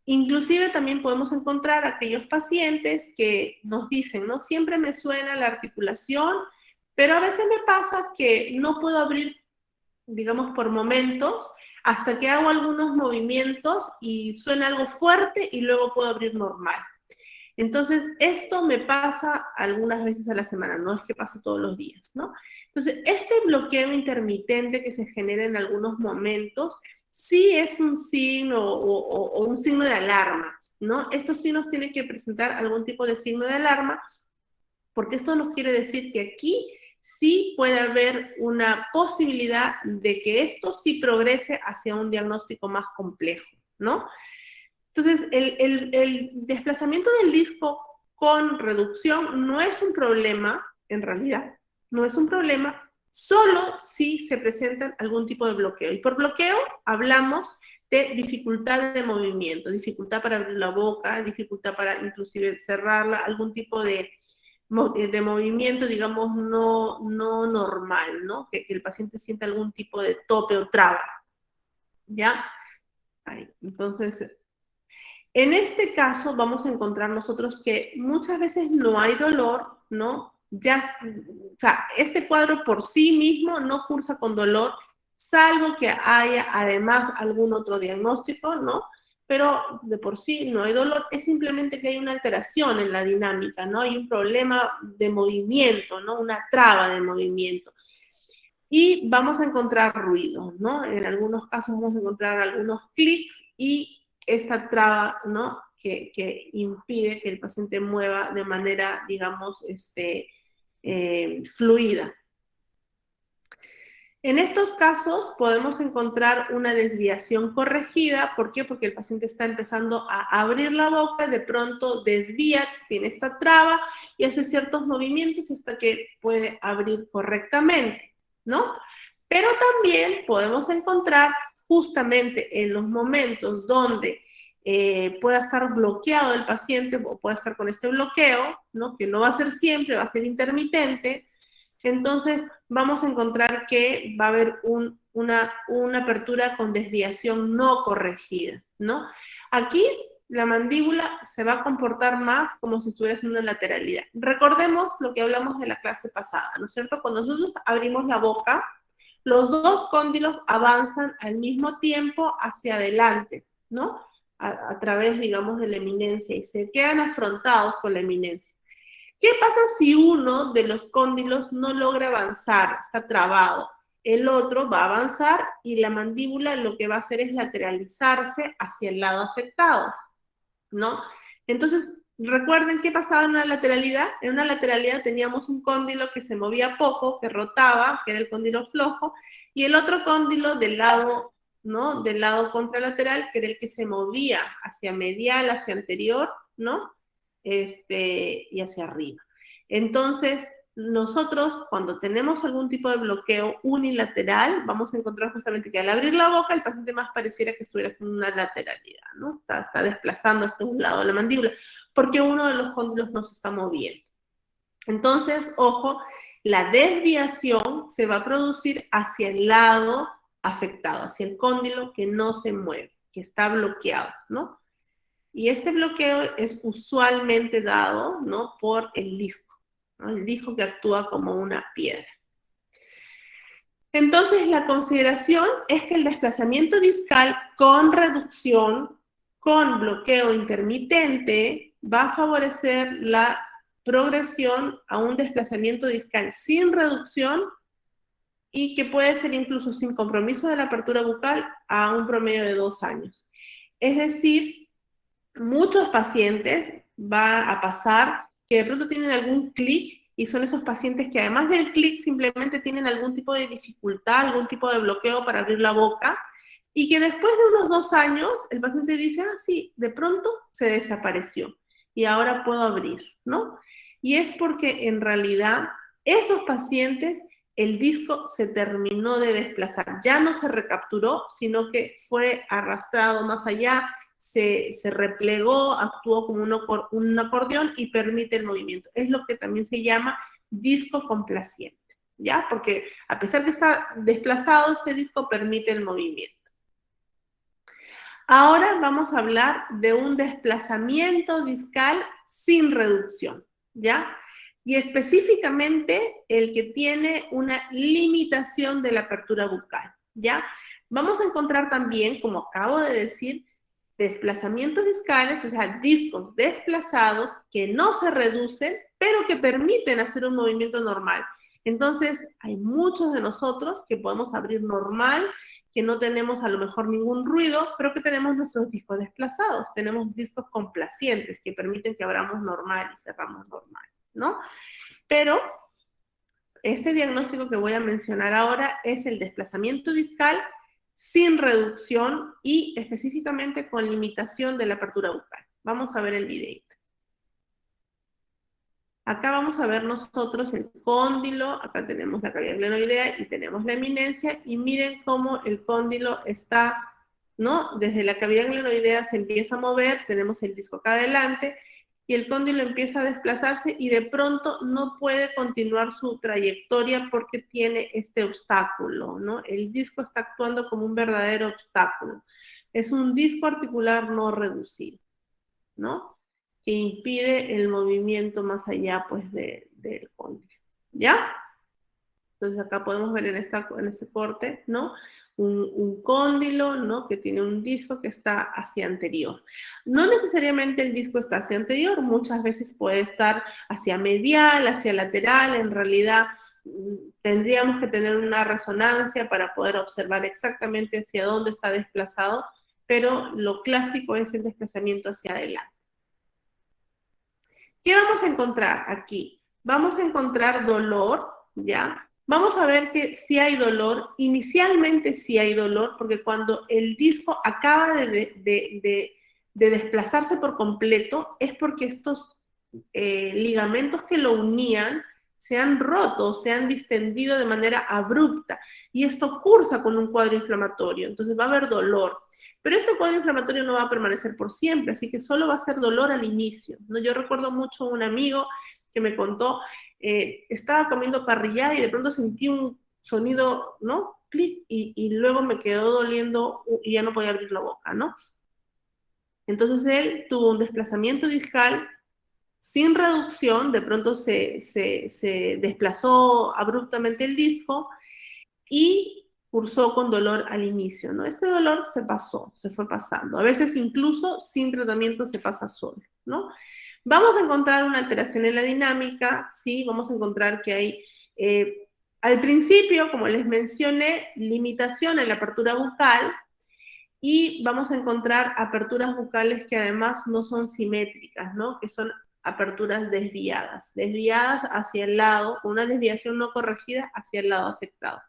Inclusive también podemos encontrar aquellos pacientes que nos dicen, ¿no? Siempre me suena la articulación, pero a veces me pasa que no puedo abrir, digamos, por momentos, hasta que hago algunos movimientos y suena algo fuerte y luego puedo abrir normal. Entonces, esto me pasa algunas veces a la semana, no es que pase todos los días, ¿no? Entonces, este bloqueo intermitente que se genera en algunos momentos, sí es un signo o un signo de alarma, ¿no? Estos signos tienen que presentar algún tipo de signo de alarma, porque esto nos quiere decir que aquí sí puede haber una posibilidad de que esto sí progrese hacia un diagnóstico más complejo, ¿no? Entonces, el desplazamiento del disco con reducción no es un problema, en realidad, no es un problema, solo si se presentan algún tipo de bloqueo. Y por bloqueo hablamos de dificultad de movimiento, dificultad para abrir la boca, dificultad para inclusive cerrarla, algún tipo de movimiento, digamos, no normal, ¿no? Que el paciente sienta algún tipo de tope o traba, ¿ya? Ahí. Entonces, en este caso vamos a encontrar nosotros que muchas veces no hay dolor, ¿no? Ya, o sea, este cuadro por sí mismo no cursa con dolor, salvo que haya además algún otro diagnóstico, ¿no? Pero de por sí no hay dolor, es simplemente que hay una alteración en la dinámica, ¿no? Hay un problema de movimiento, ¿no? Una traba de movimiento. Y vamos a encontrar ruido, ¿no? En algunos casos vamos a encontrar algunos clics y esta traba, ¿no? que impide que el paciente mueva de manera, digamos, fluida. En estos casos podemos encontrar una desviación corregida. ¿Por qué? Porque el paciente está empezando a abrir la boca, de pronto desvía, tiene esta traba y hace ciertos movimientos hasta que puede abrir correctamente, ¿no? Pero también podemos encontrar justamente en los momentos donde pueda estar bloqueado el paciente o pueda estar con este bloqueo, ¿no? Que no va a ser siempre, va a ser intermitente. Entonces, vamos a encontrar que va a haber una apertura con desviación no corregida, ¿no? Aquí la mandíbula se va a comportar más como si estuviera en una lateralidad. Recordemos lo que hablamos de la clase pasada, ¿no es cierto? Cuando nosotros abrimos la boca, los dos cóndilos avanzan al mismo tiempo hacia adelante, ¿no? A través, digamos, de la eminencia y se quedan afrontados con la eminencia. ¿Qué pasa si uno de los cóndilos no logra avanzar, está trabado? El otro va a avanzar y la mandíbula lo que va a hacer es lateralizarse hacia el lado afectado, ¿no? Entonces, recuerden qué pasaba en una lateralidad. En una lateralidad teníamos un cóndilo que se movía poco, que rotaba, que era el cóndilo flojo, y el otro cóndilo del lado, ¿no? Del lado contralateral, que era el que se movía hacia medial, hacia anterior, ¿no? Y hacia arriba. Entonces, nosotros cuando tenemos algún tipo de bloqueo unilateral, vamos a encontrar justamente que al abrir la boca el paciente más pareciera que estuviera en una lateralidad, ¿no? Está desplazando hacia un lado de la mandíbula, porque uno de los cóndilos no se está moviendo. Entonces, ojo, la desviación se va a producir hacia el lado afectado, hacia el cóndilo que no se mueve, que está bloqueado, ¿no? Y este bloqueo es usualmente dado, ¿no? Por el disco, ¿no? El disco que actúa como una piedra. Entonces, la consideración es que el desplazamiento discal con reducción, con bloqueo intermitente, va a favorecer la progresión a un desplazamiento discal sin reducción y que puede ser incluso sin compromiso de la apertura bucal a un promedio de 2 años. Es decir, muchos pacientes va a pasar que de pronto tienen algún clic y son esos pacientes que además del clic simplemente tienen algún tipo de dificultad, algún tipo de bloqueo para abrir la boca y que después de unos 2 años el paciente dice, ah, sí, de pronto se desapareció y ahora puedo abrir, ¿no? Y es porque en realidad esos pacientes el disco se terminó de desplazar, ya no se recapturó, sino que fue arrastrado más allá, se replegó, actuó como un acordeón y permite el movimiento. Es lo que también se llama disco complaciente, ¿ya? Porque a pesar de estar desplazado, este disco permite el movimiento. Ahora vamos a hablar de un desplazamiento discal sin reducción, ¿ya? Y específicamente el que tiene una limitación de la apertura bucal, ¿ya? Vamos a encontrar también, como acabo de decir, desplazamientos discales, o sea, discos desplazados que no se reducen, pero que permiten hacer un movimiento normal. Entonces, hay muchos de nosotros que podemos abrir normal, que no tenemos a lo mejor ningún ruido, pero que tenemos nuestros discos desplazados, tenemos discos complacientes que permiten que abramos normal y cerramos normal, ¿no? Pero este diagnóstico que voy a mencionar ahora es el desplazamiento discal sin reducción y específicamente con limitación de la apertura bucal. Vamos a ver el videito. Acá vamos a ver nosotros el cóndilo, acá tenemos la cavidad glenoidea y tenemos la eminencia, y miren cómo el cóndilo está, ¿no? Desde la cavidad glenoidea se empieza a mover, tenemos el disco acá adelante, y el cóndilo empieza a desplazarse y de pronto no puede continuar su trayectoria porque tiene este obstáculo, ¿no? El disco está actuando como un verdadero obstáculo. Es un disco articular no reducido, ¿no? Que impide el movimiento más allá, pues, del cóndilo, ¿ya? Entonces acá podemos ver en este corte, ¿no? Un cóndilo, ¿no? Que tiene un disco que está hacia anterior. No necesariamente el disco está hacia anterior, muchas veces puede estar hacia medial, hacia lateral, en realidad tendríamos que tener una resonancia para poder observar exactamente hacia dónde está desplazado, pero lo clásico es el desplazamiento hacia adelante. ¿Qué vamos a encontrar aquí? Vamos a encontrar dolor, ¿ya? Vamos a ver que sí hay dolor, inicialmente sí hay dolor, porque cuando el disco acaba de desplazarse por completo, es porque estos ligamentos que lo unían se han roto, se han distendido de manera abrupta, y esto cursa con un cuadro inflamatorio, entonces va a haber dolor. Pero ese cuadro inflamatorio no va a permanecer por siempre, así que solo va a ser dolor al inicio, ¿no? Yo recuerdo mucho a un amigo que me contó, estaba comiendo parrillada y de pronto sentí un sonido, ¿no? Clic, y luego me quedó doliendo y ya no podía abrir la boca, ¿no? Entonces él tuvo un desplazamiento discal sin reducción, de pronto se desplazó abruptamente el disco y cursó con dolor al inicio, ¿no? Este dolor se pasó, se fue pasando. A veces incluso sin tratamiento se pasa solo, ¿no? Vamos a encontrar una alteración en la dinámica, ¿sí? Vamos a encontrar que hay, al principio, como les mencioné, limitación en la apertura bucal, y vamos a encontrar aperturas bucales que además no son simétricas, ¿no? Que son aperturas desviadas hacia el lado, con una desviación no corregida hacia el lado afectado.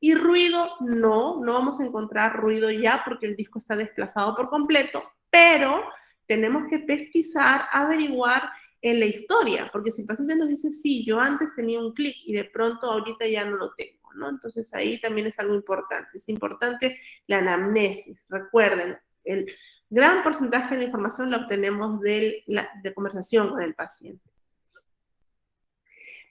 Y ruido, no vamos a encontrar ruido ya porque el disco está desplazado por completo, pero tenemos que pesquisar, averiguar en la historia, porque si el paciente nos dice, sí, yo antes tenía un clic y de pronto ahorita ya no lo tengo, ¿no? Entonces ahí también es algo importante. Es importante la anamnesis. Recuerden, el gran porcentaje de la información la obtenemos de conversación con el paciente.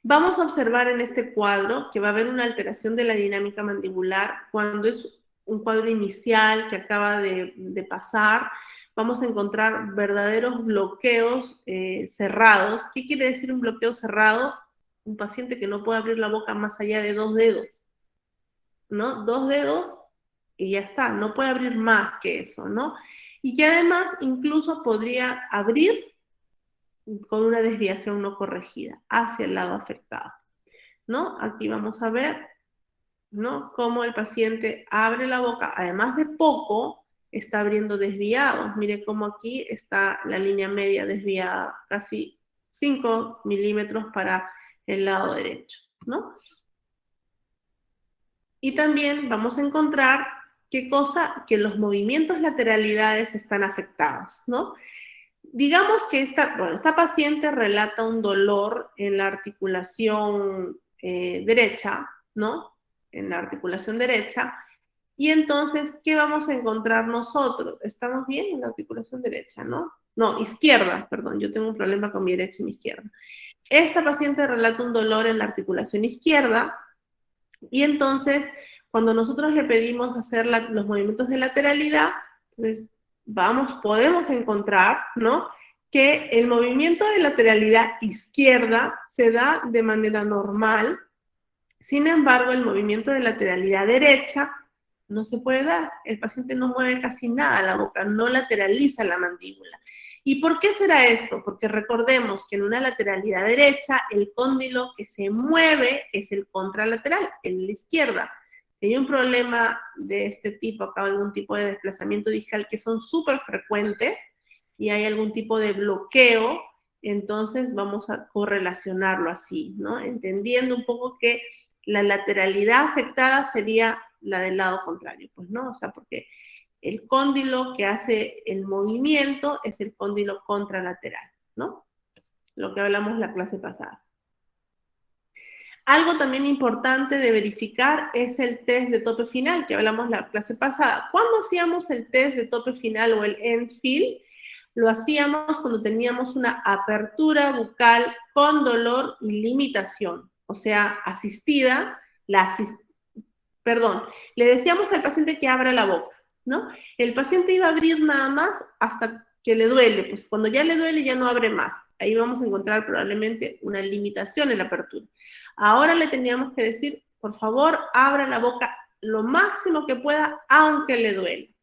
Vamos a observar en este cuadro que va a haber una alteración de la dinámica mandibular cuando es un cuadro inicial que acaba de pasar. Vamos a encontrar verdaderos bloqueos cerrados. ¿Qué quiere decir un bloqueo cerrado? Un paciente que no puede abrir la boca más allá de 2 dedos, ¿no? 2 dedos y ya está, no puede abrir más que eso, ¿no? Y que además incluso podría abrir con una desviación no corregida hacia el lado afectado, ¿no? Aquí vamos a ver, ¿no? Cómo el paciente abre la boca, además de poco, está abriendo desviado. Mire cómo aquí está la línea media desviada, casi 5 milímetros para el lado derecho, ¿no? Y también vamos a encontrar qué cosa, que los movimientos lateralidades están afectados, ¿no? Digamos que esta paciente relata un dolor en la articulación derecha, ¿no? En la articulación derecha. Y entonces, ¿qué vamos a encontrar nosotros? ¿Estamos bien en la articulación derecha, no? No, izquierda, perdón, yo tengo un problema con mi derecha y mi izquierda. Esta paciente relata un dolor en la articulación izquierda y entonces, cuando nosotros le pedimos hacer los movimientos de lateralidad, entonces podemos encontrar, ¿no? Que el movimiento de lateralidad izquierda se da de manera normal, sin embargo, el movimiento de lateralidad derecha no se puede dar. El paciente no mueve casi nada la boca, no lateraliza la mandíbula. ¿Y por qué será esto? Porque recordemos que en una lateralidad derecha, el cóndilo que se mueve es el contralateral, en la izquierda. Si hay un problema de este tipo, acá algún tipo de desplazamiento discal que son súper frecuentes y hay algún tipo de bloqueo, entonces vamos a correlacionarlo así, ¿no? Entendiendo un poco que la lateralidad afectada sería la del lado contrario, pues, ¿no? O sea, porque el cóndilo que hace el movimiento es el cóndilo contralateral, ¿no? Lo que hablamos la clase pasada. Algo también importante de verificar es el test de tope final, que hablamos la clase pasada. ¿Cuándo hacíamos el test de tope final o el end fill? Lo hacíamos cuando teníamos una apertura bucal con dolor y limitación, o sea, asistida, le decíamos al paciente que abra la boca, ¿no? El paciente iba a abrir nada más hasta que le duele, pues cuando ya le duele ya no abre más. Ahí vamos a encontrar probablemente una limitación en la apertura. Ahora le teníamos que decir, por favor, abra la boca lo máximo que pueda, aunque le duele.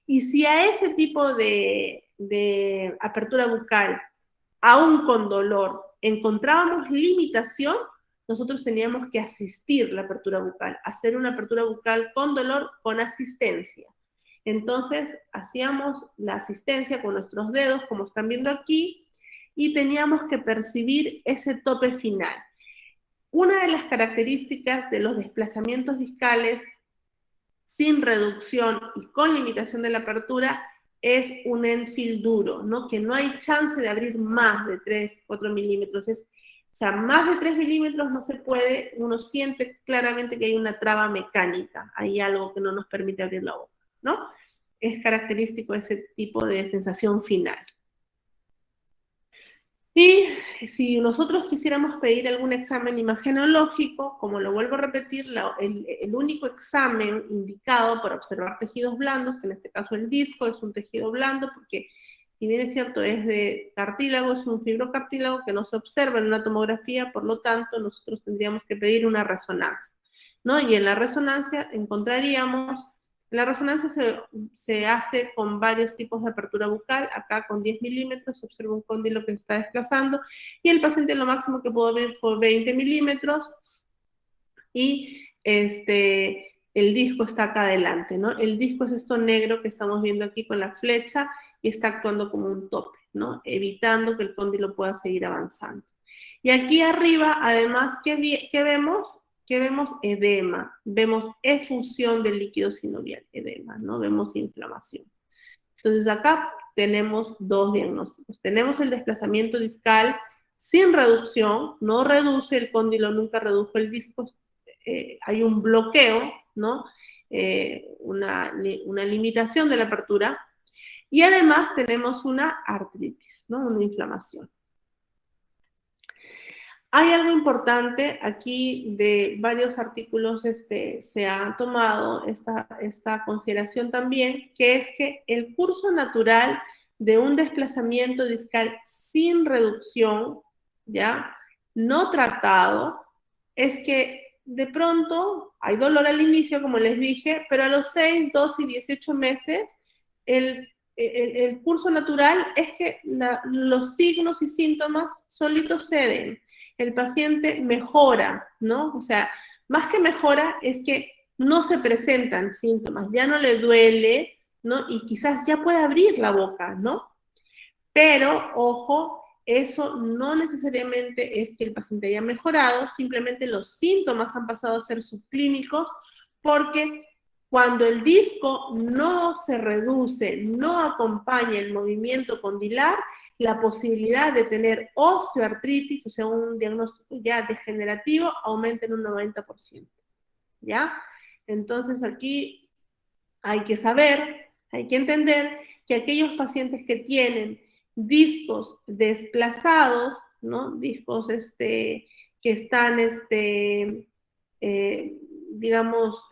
Y si a ese tipo de apertura bucal, aún con dolor, encontrábamos limitación, nosotros teníamos que asistir la apertura bucal, hacer una apertura bucal con dolor, con asistencia. Entonces, hacíamos la asistencia con nuestros dedos, como están viendo aquí, y teníamos que percibir ese tope final. Una de las características de los desplazamientos discales sin reducción y con limitación de la apertura es un end-fill duro, ¿no? Que no hay chance de abrir más de 3, 4 milímetros. O sea, más de 3 milímetros no se puede, uno siente claramente que hay una traba mecánica, hay algo que no nos permite abrir la boca, ¿no? Es característico ese tipo de sensación final. Y si nosotros quisiéramos pedir algún examen imagenológico, como lo vuelvo a repetir, el único examen indicado para observar tejidos blandos, que en este caso el disco es un tejido blando, porque si bien es cierto es de cartílago, es un fibrocartílago que no se observa en una tomografía, por lo tanto nosotros tendríamos que pedir una resonancia, ¿no? Y en la resonancia encontraríamos. La resonancia se hace con varios tipos de apertura bucal. Acá con 10 milímetros se observa un cóndilo que se está desplazando y el paciente lo máximo que pudo ver fue 20 milímetros y el disco está acá adelante, ¿no? El disco es esto negro que estamos viendo aquí con la flecha y está actuando como un tope, ¿no? Evitando que el cóndilo pueda seguir avanzando. Y aquí arriba, además, ¿qué vemos? Que vemos edema, vemos efusión del líquido sinovial, edema, ¿no? Vemos inflamación. Entonces acá tenemos dos diagnósticos. Tenemos el desplazamiento discal sin reducción, no reduce el cóndilo, nunca redujo el disco, hay un bloqueo, ¿no? Una limitación de la apertura, y además tenemos una artritis, ¿no? Una inflamación. Hay algo importante aquí, de varios artículos se ha tomado esta consideración también, que es que el curso natural de un desplazamiento discal sin reducción, ¿ya? No tratado, es que de pronto hay dolor al inicio, como les dije, pero a los 6, 12 y 18 meses el curso natural es que los signos y síntomas solitos ceden, el paciente mejora, ¿no? O sea, más que mejora es que no se presentan síntomas, ya no le duele, ¿no? Y quizás ya puede abrir la boca, ¿no? Pero, ojo, eso no necesariamente es que el paciente haya mejorado, simplemente los síntomas han pasado a ser subclínicos, porque cuando el disco no se reduce, no acompaña el movimiento condilar, la posibilidad de tener osteoartritis, o sea, un diagnóstico ya degenerativo, aumenta en un 90%, ¿ya? Entonces aquí hay que saber, hay que entender que aquellos pacientes que tienen discos desplazados, ¿no? Discos que están, digamos,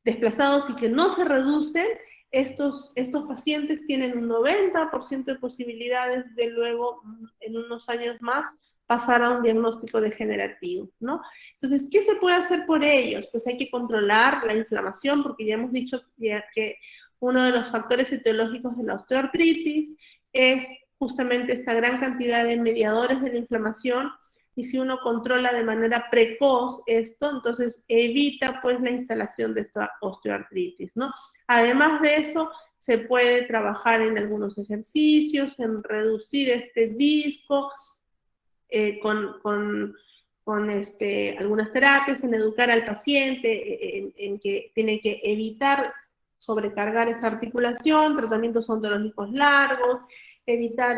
desplazados y que no se reducen, estos pacientes tienen un 90% de posibilidades de luego, en unos años más, pasar a un diagnóstico degenerativo, ¿no? Entonces, ¿qué se puede hacer por ellos? Pues hay que controlar la inflamación, porque ya hemos dicho que uno de los factores etiológicos de la osteoartritis es justamente esta gran cantidad de mediadores de la inflamación, y si uno controla de manera precoz esto, entonces evita pues la instalación de esta osteoartritis, ¿no? Además de eso, se puede trabajar en algunos ejercicios, en reducir este disco, con algunas terapias, en educar al paciente, en que tiene que evitar sobrecargar esa articulación, tratamientos odontológicos largos, evitar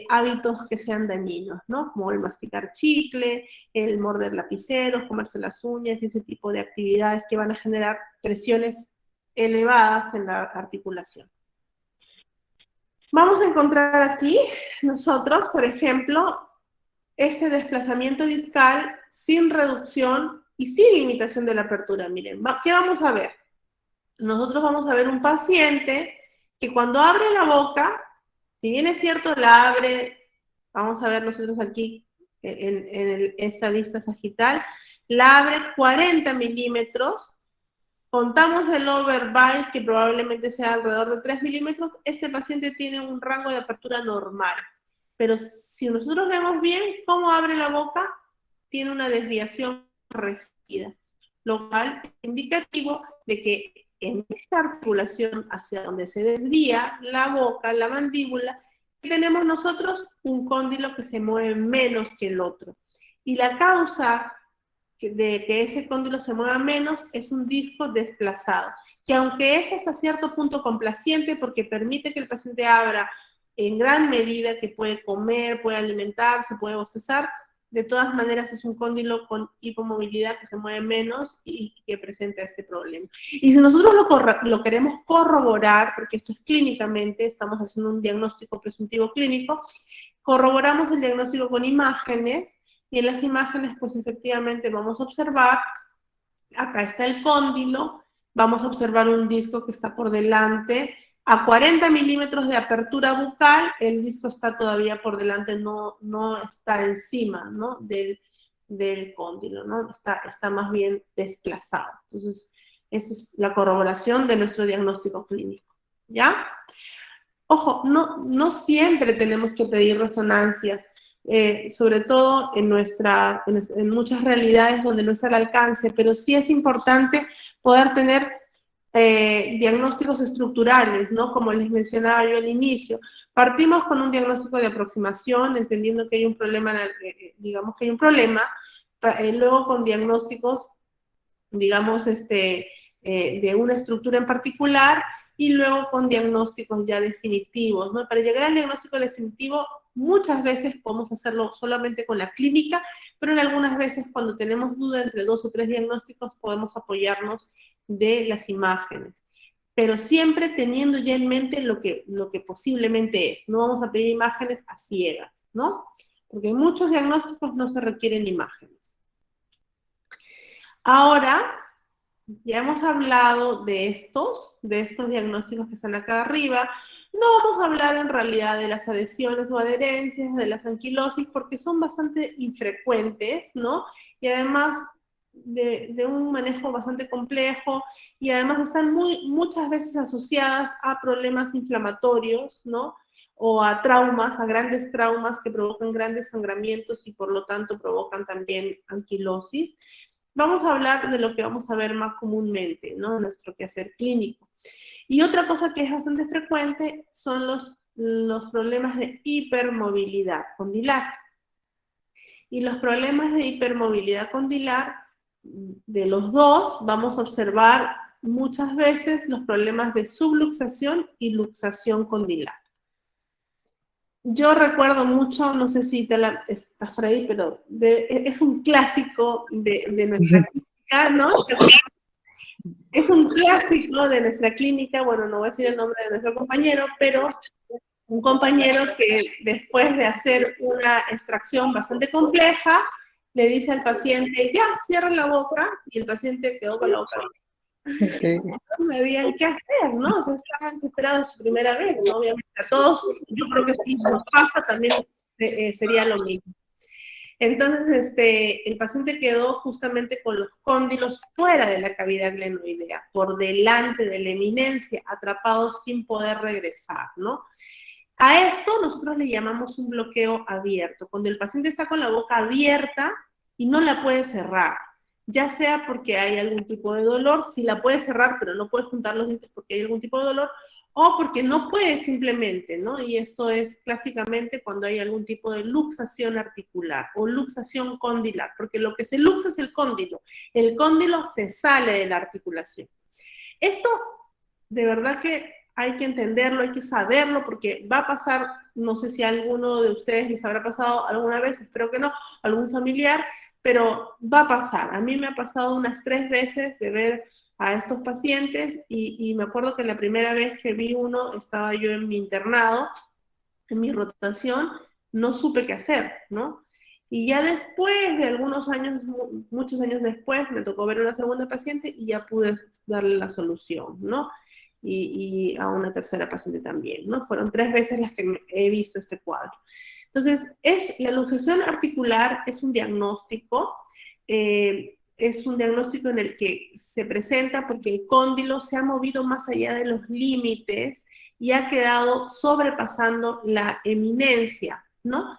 hábitos que sean dañinos, ¿no? Como el masticar chicle, el morder lapiceros, comerse las uñas y ese tipo de actividades que van a generar presiones elevadas en la articulación. Vamos a encontrar aquí nosotros, por ejemplo, este desplazamiento discal sin reducción y sin limitación de la apertura. Miren, ¿qué vamos a ver? Nosotros vamos a ver un paciente que cuando abre la boca, si bien es cierto, la abre, vamos a ver nosotros aquí en esta vista sagital, la abre 40 milímetros, contamos el overbite, que probablemente sea alrededor de 3 milímetros, este paciente tiene un rango de apertura normal. Pero si nosotros vemos bien cómo abre la boca, tiene una desviación resistida, lo cual es indicativo de que en esta articulación hacia donde se desvía la boca, la mandíbula, tenemos nosotros un cóndilo que se mueve menos que el otro. Y la causa de que ese cóndilo se mueva menos es un disco desplazado, que aunque es hasta cierto punto complaciente porque permite que el paciente abra en gran medida, que puede comer, puede alimentarse, puede bostezar, de todas maneras es un cóndilo con hipomovilidad que se mueve menos y que presenta este problema. Y si nosotros lo queremos corroborar, porque esto es clínicamente, estamos haciendo un diagnóstico presuntivo clínico, corroboramos el diagnóstico con imágenes, y en las imágenes pues efectivamente vamos a observar, acá está el cóndilo, vamos a observar un disco que está por delante, a 40 milímetros de apertura bucal, el disco está todavía por delante, no está encima, ¿no?, del cóndilo, ¿no? Está más bien desplazado. Entonces, esa es la corroboración de nuestro diagnóstico clínico, ¿ya? Ojo, no siempre tenemos que pedir resonancias, sobre todo en muchas realidades donde no está al alcance, pero sí es importante poder tener diagnósticos estructurales, ¿no? Como les mencionaba yo al inicio. Partimos con un diagnóstico de aproximación, entendiendo que hay un problema, digamos que hay un problema, luego con diagnósticos, digamos, de una estructura en particular, y luego con diagnósticos ya definitivos, ¿no? Para llegar al diagnóstico definitivo, muchas veces podemos hacerlo solamente con la clínica, pero en algunas veces cuando tenemos duda entre 2 o 3 diagnósticos podemos apoyarnos de las imágenes, pero siempre teniendo ya en mente lo que posiblemente es. No vamos a pedir imágenes a ciegas, ¿no? Porque en muchos diagnósticos no se requieren imágenes. Ahora, ya hemos hablado de estos diagnósticos que están acá arriba. No vamos a hablar en realidad de las adhesiones o adherencias, de las anquilosis, porque son bastante infrecuentes, ¿no? Y además de un manejo bastante complejo, y además están muchas veces asociadas a problemas inflamatorios, ¿no? O a traumas, a grandes traumas que provocan grandes sangramientos y por lo tanto provocan también anquilosis. Vamos a hablar de lo que vamos a ver más comúnmente, ¿no?, en nuestro quehacer clínico. Y otra cosa que es bastante frecuente son los problemas de hipermovilidad condilar. Y los problemas de hipermovilidad condilar, de los dos, vamos a observar muchas veces los problemas de subluxación y luxación condilar. Yo recuerdo mucho, no sé si estás por ahí, pero es un clásico de nuestra clínica, ¿no? Es un clásico de nuestra clínica, bueno, no voy a decir el nombre de nuestro compañero, pero un compañero que después de hacer una extracción bastante compleja, le dice al paciente, ya, cierra la boca, y el paciente quedó con la boca abierta. Sí. No sabían qué hacer, ¿no? O sea, estaban desesperados su primera vez, ¿no? Obviamente a todos, yo creo que si nos pasa también sería lo mismo. Entonces, el paciente quedó justamente con los cóndilos fuera de la cavidad glenoidea, por delante de la eminencia, atrapados sin poder regresar, ¿no? A esto nosotros le llamamos un bloqueo abierto, cuando el paciente está con la boca abierta y no la puede cerrar, ya sea porque hay algún tipo de dolor, si la puede cerrar pero no puede juntar los dientes porque hay algún tipo de dolor, o porque no puede simplemente, ¿no? Y esto es clásicamente cuando hay algún tipo de luxación articular o luxación condilar, porque lo que se luxa es el cóndilo se sale de la articulación. Esto, de verdad que hay que entenderlo, hay que saberlo, porque va a pasar, no sé si a alguno de ustedes les habrá pasado alguna vez, espero que no, algún familiar, pero va a pasar. A mí me ha pasado unas 3 veces de ver a estos pacientes, y me acuerdo que la primera vez que vi uno, estaba yo en mi internado, en mi rotación, no supe qué hacer, ¿no? Y ya después de algunos años, muchos años después, me tocó ver a una segunda paciente y ya pude darle la solución, ¿no? Y a una tercera paciente también, ¿no? Fueron 3 veces las que he visto este cuadro. Entonces, la luxación articular es un diagnóstico, en el que se presenta porque el cóndilo se ha movido más allá de los límites y ha quedado sobrepasando la eminencia, ¿no?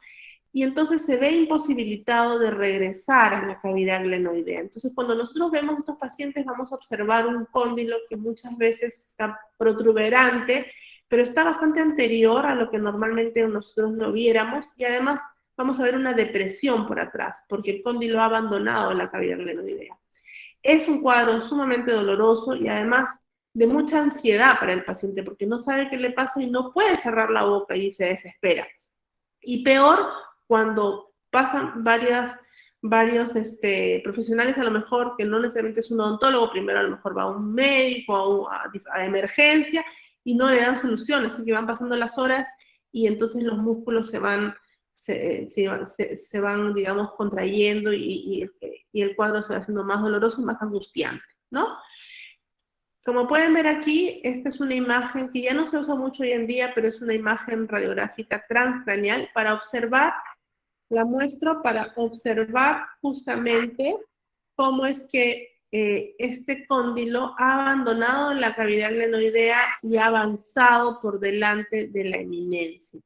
y entonces se ve imposibilitado de regresar a la cavidad glenoidea. Entonces, cuando nosotros vemos a estos pacientes, vamos a observar un cóndilo que muchas veces está protuberante, pero está bastante anterior a lo que normalmente nosotros lo viéramos, y además vamos a ver una depresión por atrás, porque el cóndilo ha abandonado la cavidad glenoidea. Es un cuadro sumamente doloroso y además de mucha ansiedad para el paciente, porque no sabe qué le pasa y no puede cerrar la boca y se desespera. Y peor cuando pasan varios profesionales, a lo mejor que no necesariamente es un odontólogo, primero a lo mejor va a un médico, a emergencia, y no le dan soluciones, así que van pasando las horas y entonces los músculos se van, digamos, contrayendo y el cuadro se va haciendo más doloroso y más angustiante, ¿no? Como pueden ver aquí, esta es una imagen que ya no se usa mucho hoy en día, pero es una imagen radiográfica transcraneal para observar, la muestro para observar justamente cómo es que este cóndilo ha abandonado la cavidad glenoidea y ha avanzado por delante de la eminencia.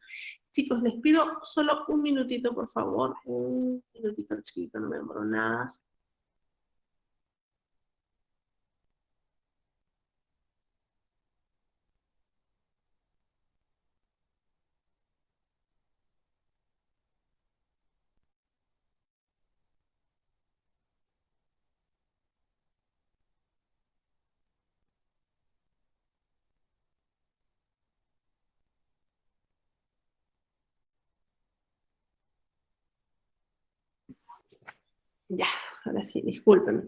Chicos, les pido solo un minutito, por favor. Un minutito chiquito, no me demoro nada. Ya, ahora sí, discúlpenme.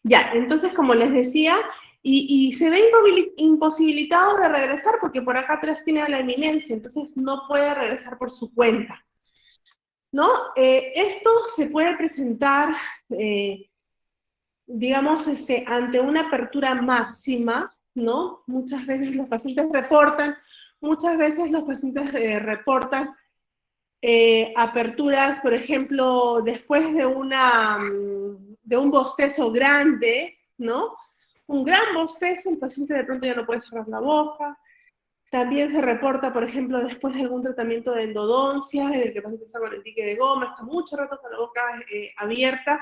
Ya, entonces, como les decía, y se ve imposibilitado de regresar porque por acá atrás tiene la eminencia, entonces no puede regresar por su cuenta, ¿no? Esto se puede presentar, digamos, ante una apertura máxima, ¿no? Muchas veces los pacientes reportan aperturas, por ejemplo, después de un bostezo grande, ¿no? Un gran bostezo, el paciente de pronto ya no puede cerrar la boca. También se reporta, por ejemplo, después de algún tratamiento de endodoncia, en el que el paciente está con el dique de goma, está mucho rato con la boca abierta,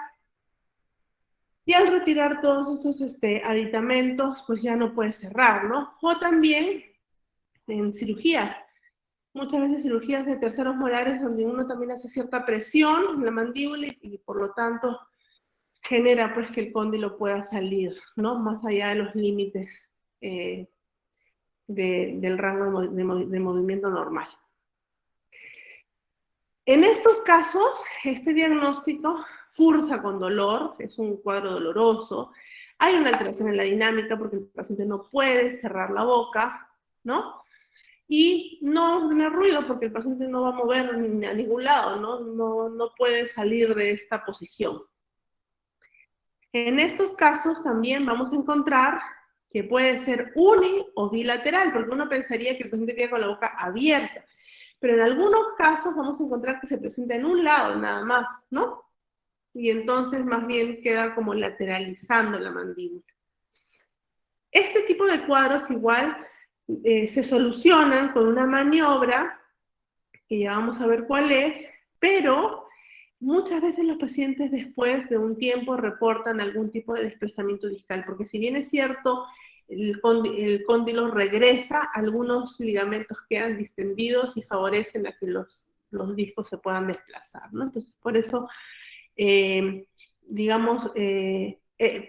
y al retirar todos estos aditamentos, pues ya no puede cerrar, ¿no? O también en cirugías, muchas veces cirugías de terceros molares donde uno también hace cierta presión en la mandíbula y por lo tanto genera pues que el cóndilo pueda salir, ¿no? Más allá de los límites del rango de movimiento normal. En estos casos, este diagnóstico cursa con dolor, es un cuadro doloroso, hay una alteración en la dinámica porque el paciente no puede cerrar la boca, ¿no? Y no vamos a tener ruido porque el paciente no va a mover a ningún lado, ¿no? No puede salir de esta posición. En estos casos también vamos a encontrar que puede ser uni o bilateral, porque uno pensaría que el paciente queda con la boca abierta, pero en algunos casos vamos a encontrar que se presenta en un lado nada más, ¿no? Y entonces más bien queda como lateralizando la mandíbula. Este tipo de cuadros igual se solucionan con una maniobra, que ya vamos a ver cuál es, pero muchas veces los pacientes después de un tiempo reportan algún tipo de desplazamiento distal, porque si bien es cierto, el cóndilo regresa, algunos ligamentos quedan distendidos y favorecen a que los discos se puedan desplazar, ¿no? Entonces, por eso, digamos,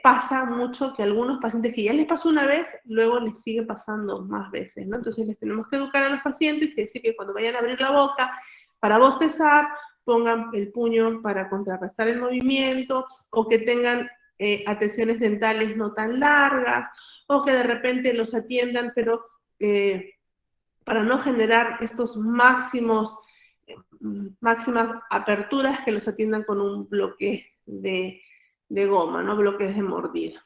pasa mucho que algunos pacientes que ya les pasó una vez, luego les sigue pasando más veces, ¿no? Entonces les tenemos que educar a los pacientes y decir que cuando vayan a abrir la boca para bostezar, pongan el puño para contrarrestar el movimiento, o que tengan atenciones dentales no tan largas, o que de repente los atiendan, pero para no generar estos máximas aperturas, que los atiendan con un bloque de goma, ¿no? Bloques de mordida.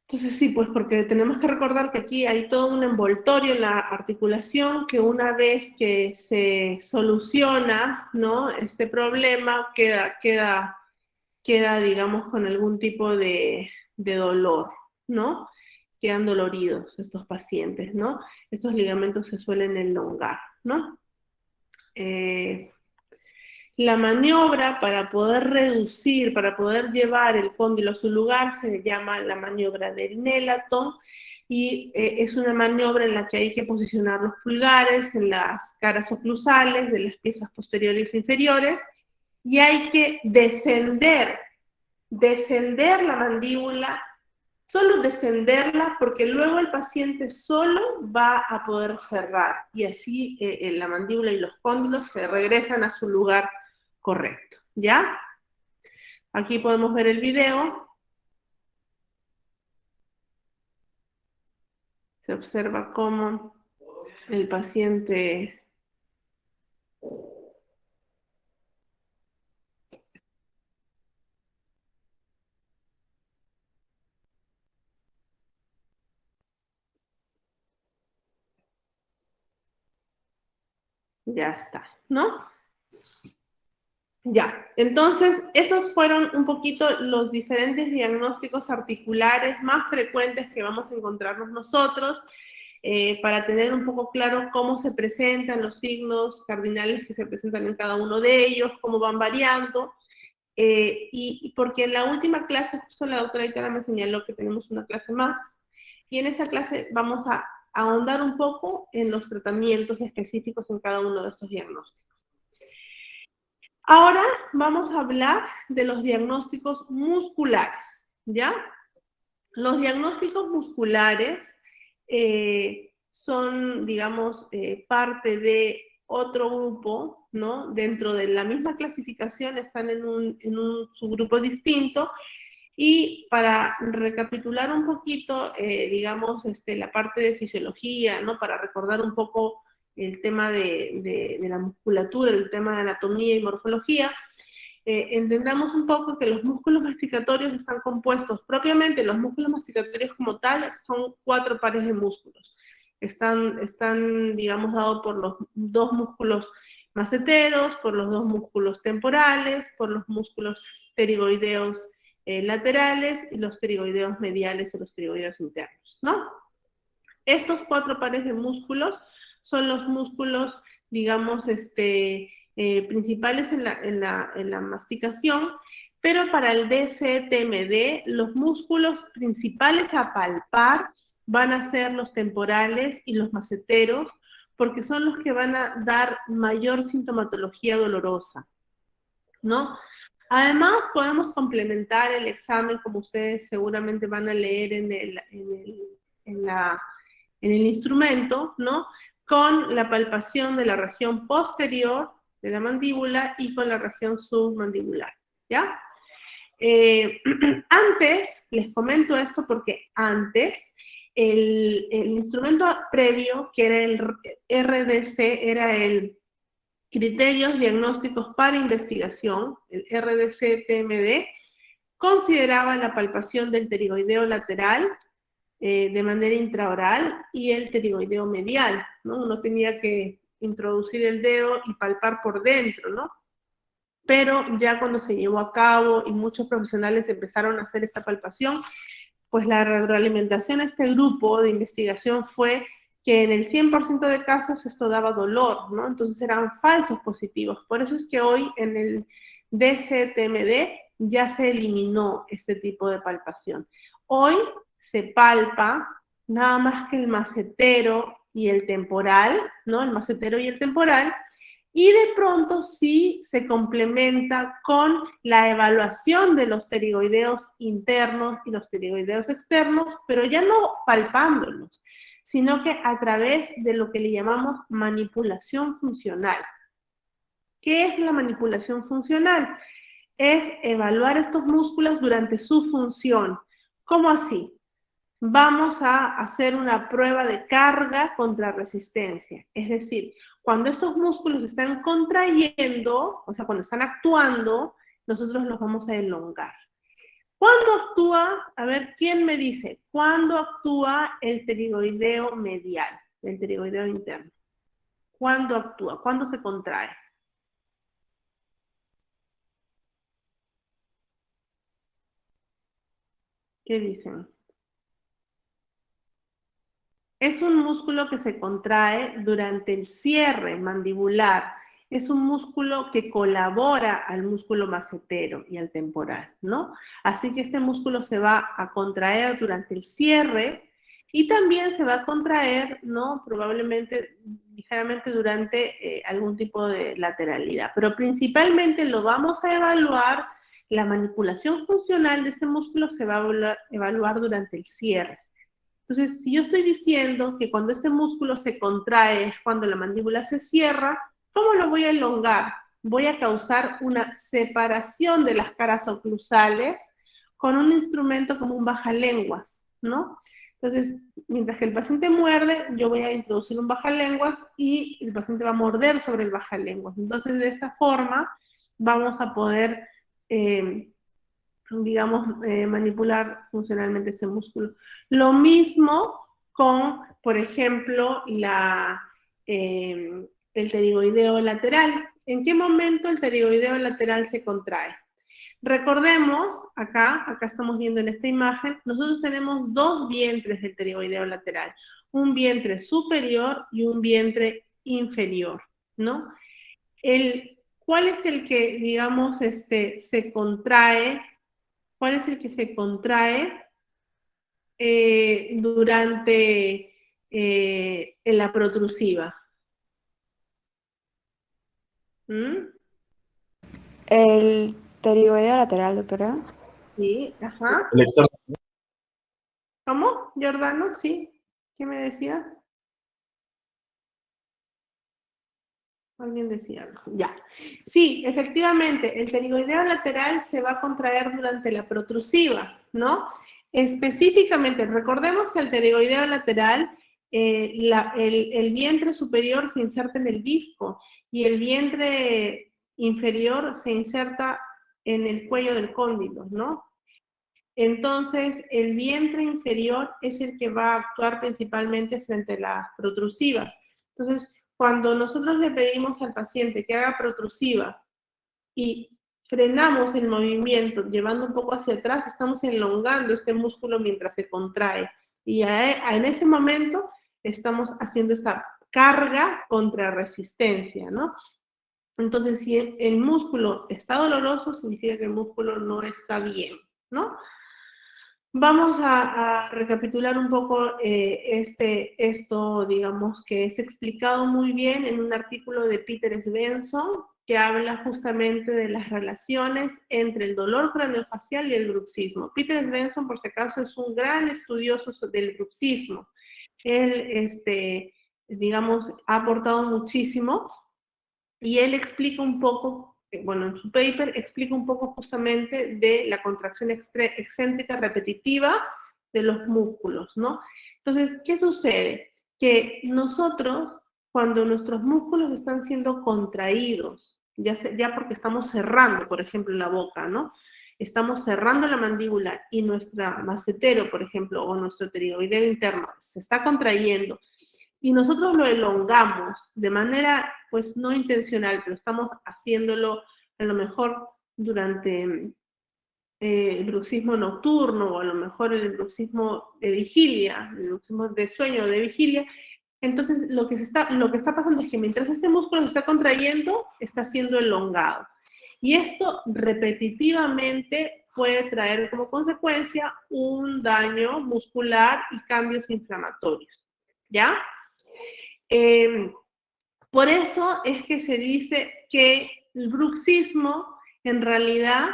Entonces sí, pues porque tenemos que recordar que aquí hay todo un envoltorio en la articulación que una vez que se soluciona, ¿no? Este problema queda, digamos, con algún tipo de dolor, ¿no? Quedan doloridos estos pacientes, ¿no? Estos ligamentos se suelen elongar, ¿no? La maniobra para poder reducir, para poder llevar el cóndilo a su lugar, se llama la maniobra del Nelaton, y es una maniobra en la que hay que posicionar los pulgares en las caras oclusales de las piezas posteriores e inferiores, y hay que descender la mandíbula, solo descenderla, porque luego el paciente solo va a poder cerrar, y así la mandíbula y los cóndilos se regresan a su lugar correcto, ¿ya? Aquí podemos ver el video. Se observa cómo el paciente ya está, ¿no? Ya, entonces esos fueron un poquito los diferentes diagnósticos articulares más frecuentes que vamos a encontrarnos nosotros, para tener un poco claro cómo se presentan los signos cardinales que se presentan en cada uno de ellos, cómo van variando, y porque en la última clase justo la doctora Itala me señaló que tenemos una clase más, y en esa clase vamos a ahondar un poco en los tratamientos específicos en cada uno de estos diagnósticos. Ahora vamos a hablar de los diagnósticos musculares, ¿ya? Los diagnósticos musculares son, digamos, parte de otro grupo, ¿no? Dentro de la misma clasificación están en un subgrupo distinto, y para recapitular un poquito, digamos, la parte de fisiología, ¿no? Para recordar un poco el tema de la musculatura, el tema de anatomía y morfología, entendamos un poco que los músculos masticatorios están compuestos, propiamente los músculos masticatorios como tales, son 4 pares de músculos. Están, digamos, dados por los 2 músculos maceteros, por los 2 músculos temporales, por los músculos pterigoideos laterales y los pterigoideos mediales o los pterigoideos internos, ¿no? Estos 4 pares de músculos son los músculos, digamos, principales en la masticación, pero para el DCTMD, los músculos principales a palpar van a ser los temporales y los maceteros, porque son los que van a dar mayor sintomatología dolorosa, ¿no? Además, podemos complementar el examen, como ustedes seguramente van a leer en la en el instrumento, ¿no? Con la palpación de la región posterior de la mandíbula y con la región submandibular, ¿ya? Antes, les comento esto porque antes, el instrumento previo, que era el RDC, era el Criterios Diagnósticos para Investigación, el RDC-TMD, consideraba la palpación del pterigoideo lateral, de manera intraoral, y el pterigoideo medial, ¿no? Uno tenía que introducir el dedo y palpar por dentro, ¿no? Pero ya cuando se llevó a cabo y muchos profesionales empezaron a hacer esta palpación, pues la retroalimentación a este grupo de investigación fue que en el 100% de casos esto daba dolor, ¿no? Entonces eran falsos positivos. Por eso es que hoy en el DCTMD ya se eliminó este tipo de palpación. Hoy se palpa nada más que el macetero y el temporal, ¿no? El macetero y el temporal, y de pronto sí se complementa con la evaluación de los pterigoideos internos y los pterigoideos externos, pero ya no palpándolos, sino que a través de lo que le llamamos manipulación funcional. ¿Qué es la manipulación funcional? Es evaluar estos músculos durante su función. ¿Cómo así? Vamos a hacer una prueba de carga contra resistencia. Es decir, cuando estos músculos están contrayendo, o sea, cuando están actuando, nosotros los vamos a elongar. ¿Cuándo actúa? A ver, ¿quién me dice? ¿Cuándo actúa el pterigoideo medial, el pterigoideo interno? ¿Cuándo actúa? ¿Cuándo se contrae? ¿Qué dicen? Es un músculo que se contrae durante el cierre mandibular. es un músculo que colabora al músculo macetero y al temporal, ¿no? Así que este músculo se va a contraer durante el cierre y también se va a contraer, ¿no? Probablemente, ligeramente durante algún tipo de lateralidad. Pero principalmente lo vamos a evaluar, la manipulación funcional de este músculo se va a evaluar durante el cierre. Entonces, si yo estoy diciendo que cuando este músculo se contrae es cuando la mandíbula se cierra, ¿cómo lo voy a elongar? Voy a causar una separación de las caras oclusales con un instrumento como un bajalenguas, ¿no? Entonces, mientras que el paciente muerde, yo voy a introducir un bajalenguas y el paciente va a morder sobre el bajalenguas. Entonces, de esta forma, vamos a poder digamos, manipular funcionalmente este músculo. Lo mismo con, por ejemplo, el pterigoideo lateral. ¿En qué momento el pterigoideo lateral se contrae? Recordemos, acá estamos viendo en esta imagen, nosotros tenemos dos vientres del pterigoideo lateral, un vientre superior y un vientre inferior, ¿no? ¿Cuál es el que, digamos, se contrae? ¿Cuál es el que se contrae durante en la protrusiva? ¿Mm? El pterigoideo lateral, doctora. Sí, ajá. El externo. ¿Cómo, Giordano? Sí. ¿Qué me decías? Alguien decía algo. Ya. Sí, efectivamente, el pterigoideo lateral se va a contraer durante la protrusiva, ¿no? Específicamente, recordemos que el pterigoideo lateral, el vientre superior se inserta en el disco y el vientre inferior se inserta en el cuello del cóndilo, ¿no? Entonces, el vientre inferior es el que va a actuar principalmente frente a las protrusivas. Entonces, cuando nosotros le pedimos al paciente que haga protrusiva y frenamos el movimiento llevando un poco hacia atrás, estamos elongando este músculo mientras se contrae. Y en ese momento estamos haciendo esta carga contra resistencia, ¿no? Entonces, si el músculo está doloroso, significa que el músculo no está bien, ¿no? Vamos a recapitular un poco esto, digamos, que es explicado muy bien en un artículo de Peter Svensson, que habla justamente de las relaciones entre el dolor craneofacial y el bruxismo. Peter Svensson, por si acaso, es un gran estudioso del bruxismo. Él, digamos, ha aportado muchísimo y él explica un poco, bueno, en su paper explica un poco justamente de la contracción excéntrica repetitiva de los músculos, ¿no? Entonces, ¿qué sucede? Que nosotros, cuando nuestros músculos están siendo contraídos, ya porque estamos cerrando, por ejemplo, la boca, ¿no? Estamos cerrando la mandíbula y nuestra macetero, por ejemplo, o nuestro pterigoideo interno se está contrayendo, y nosotros lo elongamos de manera, pues, no intencional, pero estamos haciéndolo a lo mejor durante el bruxismo nocturno o a lo mejor el bruxismo de vigilia, el bruxismo de sueño o de vigilia. Entonces, lo que está pasando es que mientras este músculo se está contrayendo, está siendo elongado. Y esto repetitivamente puede traer como consecuencia un daño muscular y cambios inflamatorios, ¿ya? Por eso es que se dice que el bruxismo en realidad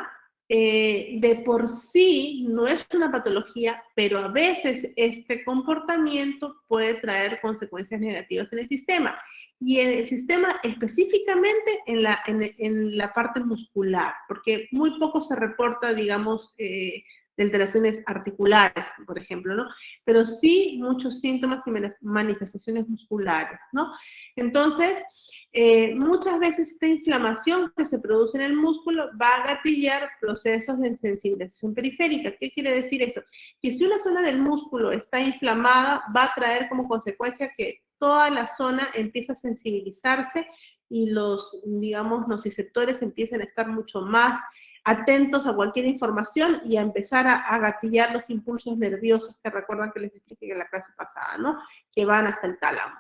de por sí no es una patología, pero a veces este comportamiento puede traer consecuencias negativas en el sistema. Y en el sistema específicamente en la parte muscular, porque muy poco se reporta, digamos, de alteraciones articulares, por ejemplo, ¿no? Pero sí muchos síntomas y manifestaciones musculares, ¿no? Entonces, muchas veces esta inflamación que se produce en el músculo va a gatillar procesos de sensibilización periférica. ¿Qué quiere decir eso? Que si una zona del músculo está inflamada, va a traer como consecuencia que toda la zona empieza a sensibilizarse y los, digamos, nociceptores empiezan a estar mucho más atentos a cualquier información y a empezar a gatillar los impulsos nerviosos que recuerdan que les expliqué en la clase pasada, ¿no? Que van hasta el tálamo.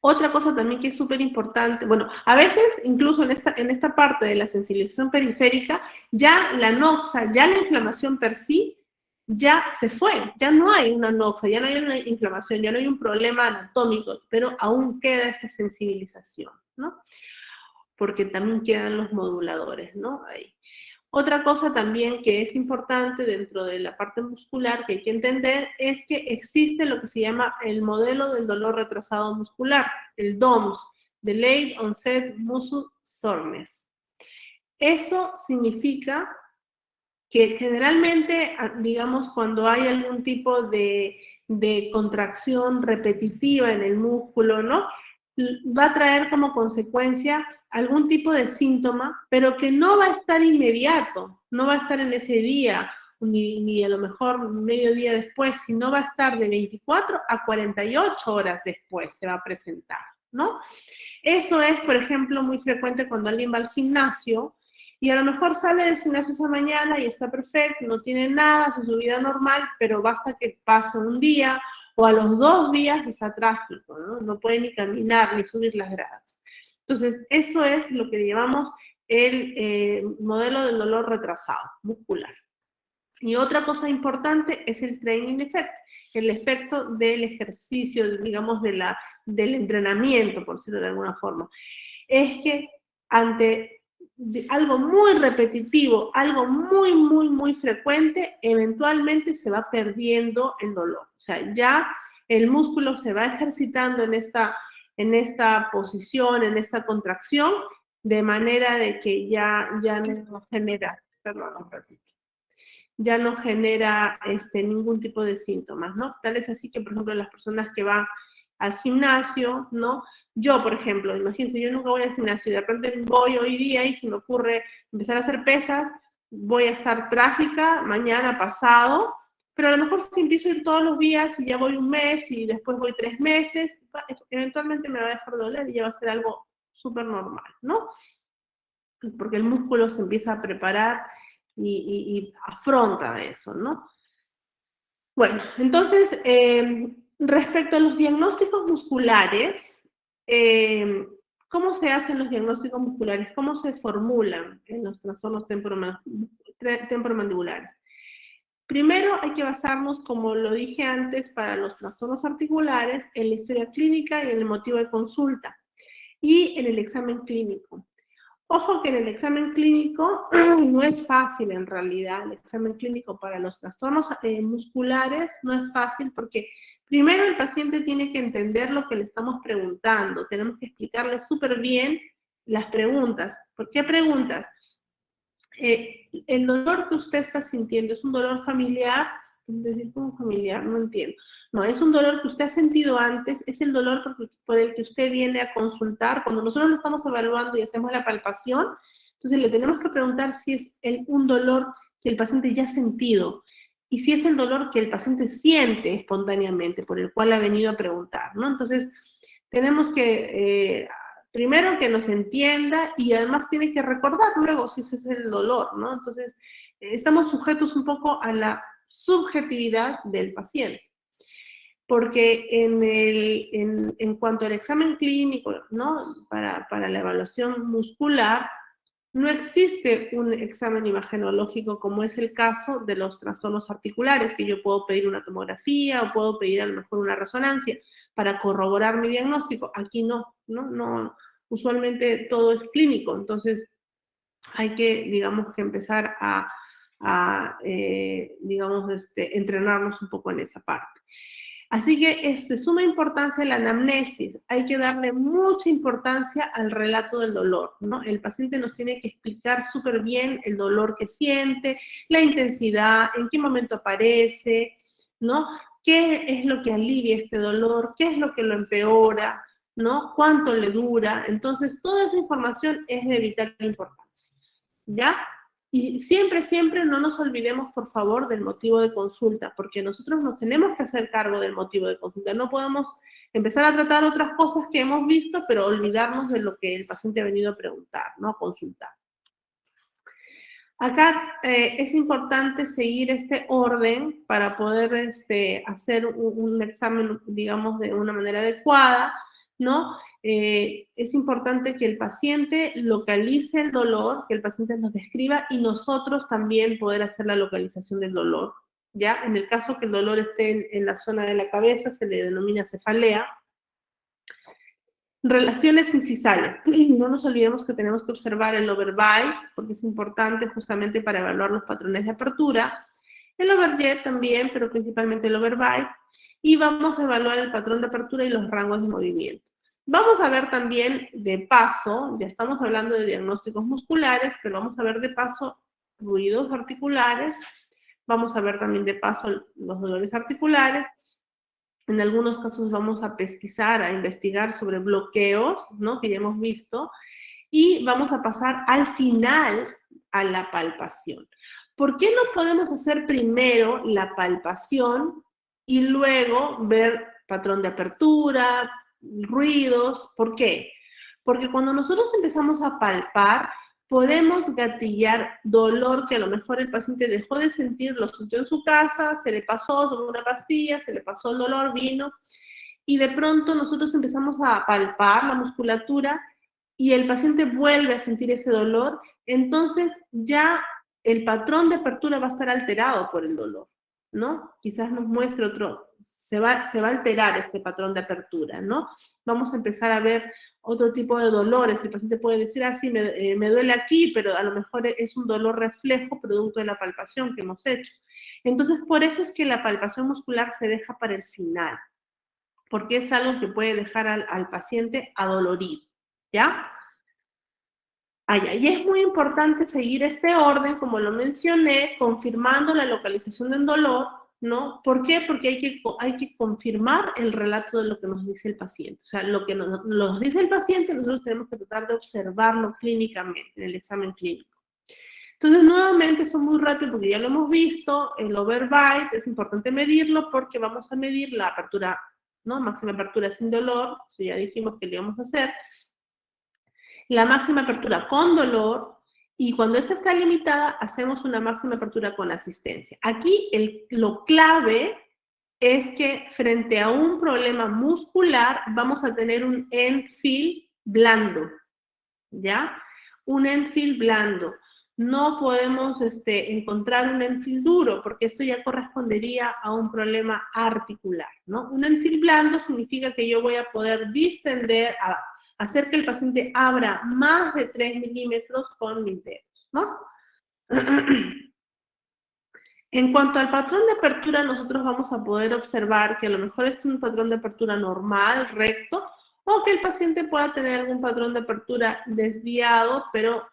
Otra cosa también que es súper importante, bueno, a veces incluso en esta parte de la sensibilización periférica, ya la noxa, ya la inflamación per sí, ya se fue, ya no hay una noxa, ya no hay una inflamación, ya no hay un problema anatómico, pero aún queda esta sensibilización, ¿no? Porque también quedan los moduladores, ¿no? Ahí. Otra cosa también que es importante dentro de la parte muscular que hay que entender es que existe lo que se llama el modelo del dolor retrasado muscular, el DOMS, Delayed Onset Muscle Soreness. Eso significa que generalmente, digamos, cuando hay algún tipo de contracción repetitiva en el músculo, ¿no? Va a traer como consecuencia algún tipo de síntoma, pero que no va a estar inmediato, no va a estar en ese día, ni a lo mejor medio día después, sino va a estar de 24 a 48 horas después, se va a presentar, ¿no? Eso es, por ejemplo, muy frecuente cuando alguien va al gimnasio y a lo mejor sale del gimnasio esa mañana y está perfecto, no tiene nada, hace su vida normal, pero basta que pase un día o a los 2 días está trágico, ¿no? No puede ni caminar ni subir las gradas. Entonces, eso es lo que llamamos el modelo del dolor retrasado muscular. Y otra cosa importante es el training effect, el efecto del ejercicio, digamos, del entrenamiento, por decirlo de alguna forma. Es que ante algo muy repetitivo, algo muy, muy, muy frecuente, eventualmente se va perdiendo el dolor. O sea, ya el músculo se va ejercitando en esta posición, en esta contracción, de manera de que ya no genera, perdón, un ratito, ya no genera ningún tipo de síntomas, ¿no? Tal es así que, por ejemplo, las personas que van al gimnasio, ¿no? Yo, por ejemplo, imagínense, yo nunca voy al gimnasio y de repente voy hoy día y se me ocurre empezar a hacer pesas, voy a estar trágica mañana, pasado, pero a lo mejor si empiezo a ir todos los días y ya voy un mes y después voy 3 meses, eventualmente me va a dejar de doler y ya va a ser algo súper normal, ¿no? Porque el músculo se empieza a preparar y afronta eso, ¿no? Bueno, entonces, respecto a los diagnósticos musculares, ¿cómo se hacen los diagnósticos musculares? ¿Cómo se formulan en los trastornos temporomandibulares? Primero hay que basarnos, como lo dije antes, para los trastornos articulares, en la historia clínica y en el motivo de consulta, y en el examen clínico. Ojo que en el examen clínico no es fácil en realidad, el examen clínico para los trastornos musculares no es fácil porque primero el paciente tiene que entender lo que le estamos preguntando, tenemos que explicarle súper bien las preguntas. ¿Por qué preguntas? El dolor que usted está sintiendo es un dolor familiar, es decir, como familiar, no entiendo. No, es un dolor que usted ha sentido antes, es el dolor por el que usted viene a consultar. Cuando nosotros lo estamos evaluando y hacemos la palpación, entonces le tenemos que preguntar si es un dolor que el paciente ya ha sentido y si es el dolor que el paciente siente espontáneamente, por el cual ha venido a preguntar, ¿no? Entonces, tenemos que primero que nos entienda y además tiene que recordar luego si ese es el dolor, ¿no? Entonces, estamos sujetos un poco a la subjetividad del paciente. Porque en cuanto al examen clínico, ¿no? Para la evaluación muscular, no existe un examen imagenológico como es el caso de los trastornos articulares, que yo puedo pedir una tomografía o puedo pedir a lo mejor una resonancia para corroborar mi diagnóstico. Aquí no, usualmente todo es clínico, entonces hay que, digamos, que empezar digamos, entrenarnos un poco en esa parte. Así que es de suma importancia la anamnesis, hay que darle mucha importancia al relato del dolor, ¿no? El paciente nos tiene que explicar súper bien el dolor que siente, la intensidad, en qué momento aparece, ¿no? ¿Qué es lo que alivia este dolor? ¿Qué es lo que lo empeora? ¿No? ¿Cuánto le dura? Entonces, toda esa información es de vital importancia, ¿ya? Y siempre, siempre no nos olvidemos, por favor, del motivo de consulta, porque nosotros nos tenemos que hacer cargo del motivo de consulta. No podemos empezar a tratar otras cosas que hemos visto, pero olvidarnos de lo que el paciente ha venido a preguntar, ¿no? A consultar. Acá es importante seguir este orden para poder hacer un examen, digamos, de una manera adecuada. ¿no? Es importante que el paciente localice el dolor, que el paciente nos describa y nosotros también poder hacer la localización del dolor, ¿ya? En el caso que el dolor esté en la zona de la cabeza, se le denomina cefalea. Relaciones incisales. No nos olvidemos que tenemos que observar el overbite, porque es importante justamente para evaluar los patrones de apertura. El overjet también, pero principalmente el overbite. Y vamos a evaluar el patrón de apertura y los rangos de movimiento. Vamos a ver también de paso, ya estamos hablando de diagnósticos musculares, pero vamos a ver de paso ruidos articulares. Vamos a ver también de paso los dolores articulares. En algunos casos vamos a pesquisar, a investigar sobre bloqueos, ¿no? Que ya hemos visto. Y vamos a pasar al final a la palpación. ¿Por qué no podemos hacer primero la palpación y luego ver patrón de apertura, ruidos? ¿Por qué? Porque cuando nosotros empezamos a palpar, podemos gatillar dolor que a lo mejor el paciente dejó de sentir, lo sintió en su casa, se le pasó, tomó una pastilla, se le pasó el dolor, vino, y de pronto nosotros empezamos a palpar la musculatura y el paciente vuelve a sentir ese dolor, entonces ya el patrón de apertura va a estar alterado por el dolor, ¿no? Quizás nos muestre otro, se va a alterar este patrón de apertura, ¿no? Vamos a empezar a ver otro tipo de dolores. El paciente puede decir, sí, me duele aquí, pero a lo mejor es un dolor reflejo producto de la palpación que hemos hecho. Entonces, por eso es que la palpación muscular se deja para el final, porque es algo que puede dejar al paciente adolorido, ¿ya? Y es muy importante seguir este orden, como lo mencioné, confirmando la localización del dolor, ¿no? ¿Por qué? Porque hay que confirmar el relato de lo que nos dice el paciente. O sea, lo que nos dice el paciente, nosotros tenemos que tratar de observarlo clínicamente, en el examen clínico. Entonces, nuevamente, eso muy rápido, porque ya lo hemos visto, el overbite, es importante medirlo porque vamos a medir la apertura, ¿no? Máxima apertura sin dolor, eso ya dijimos que lo íbamos a hacer. La máxima apertura con dolor, y cuando esta está limitada, hacemos una máxima apertura con asistencia. Aquí lo clave es que frente a un problema muscular vamos a tener un end feel blando, ¿ya? Un end feel blando. No podemos encontrar un end feel duro, porque esto ya correspondería a un problema articular, ¿no? Un end feel blando significa que yo voy a poder distender, hacer que el paciente abra más de 3 milímetros con mis dedos, ¿no? En cuanto al patrón de apertura, nosotros vamos a poder observar que a lo mejor es un patrón de apertura normal, recto, o que el paciente pueda tener algún patrón de apertura desviado, pero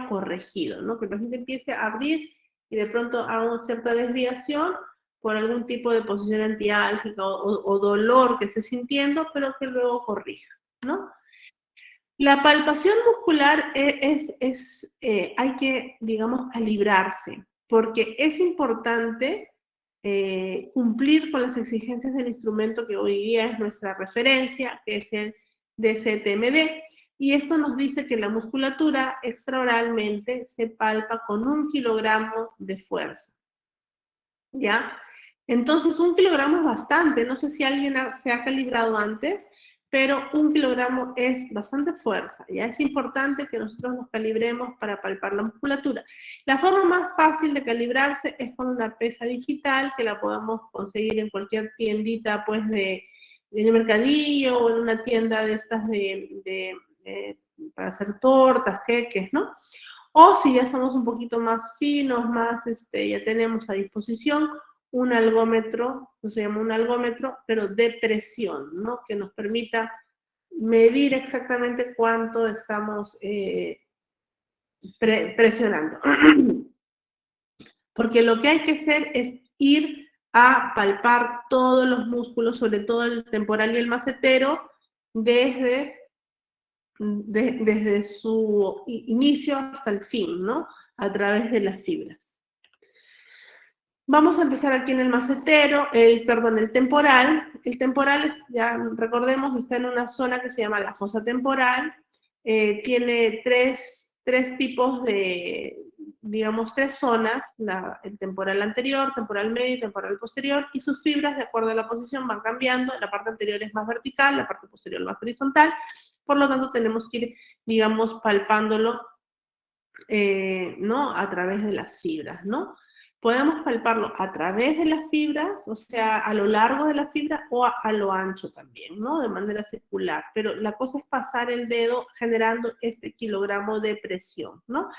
corregido, ¿no? Que el paciente empiece a abrir y de pronto haga una cierta desviación por algún tipo de posición antiálgica o dolor que esté sintiendo, pero que luego corrija, ¿no? La palpación muscular hay que, digamos, calibrarse, porque es importante cumplir con las exigencias del instrumento que hoy día es nuestra referencia, que es el DCTMD, y esto nos dice que la musculatura extraoralmente se palpa con 1 kilogramo de fuerza, ¿ya? Entonces, 1 kilogramo es bastante, no sé si alguien se ha calibrado antes, pero 1 kilogramo es bastante fuerza, ¿ya? Es importante que nosotros nos calibremos para palpar la musculatura. La forma más fácil de calibrarse es con una pesa digital, que la podamos conseguir en cualquier tiendita, pues, de mercadillo, o en una tienda de estas para hacer tortas, queques, ¿no? O si ya somos un poquito más finos, ya tenemos a disposición un algómetro, se llama un algómetro, pero de presión, ¿no? Que nos permita medir exactamente cuánto estamos presionando. Porque lo que hay que hacer es ir a palpar todos los músculos, sobre todo el temporal y el macetero, desde su inicio hasta el fin, ¿no? A través de las fibras. Vamos a empezar aquí en el macetero, el temporal. El temporal, ya recordemos, está en una zona que se llama la fosa temporal. Tiene tres tipos de digamos, 3 zonas, el temporal anterior, temporal medio y temporal posterior, y sus fibras, de acuerdo a la posición, van cambiando. La parte anterior es más vertical, la parte posterior más horizontal, por lo tanto tenemos que ir, digamos, palpándolo, ¿no? A través de las fibras, ¿no? Podemos palparlo a través de las fibras, o sea, a lo largo de la fibra o a lo ancho también, ¿no? De manera circular. Pero la cosa es pasar el dedo generando este kilogramo de presión, ¿no?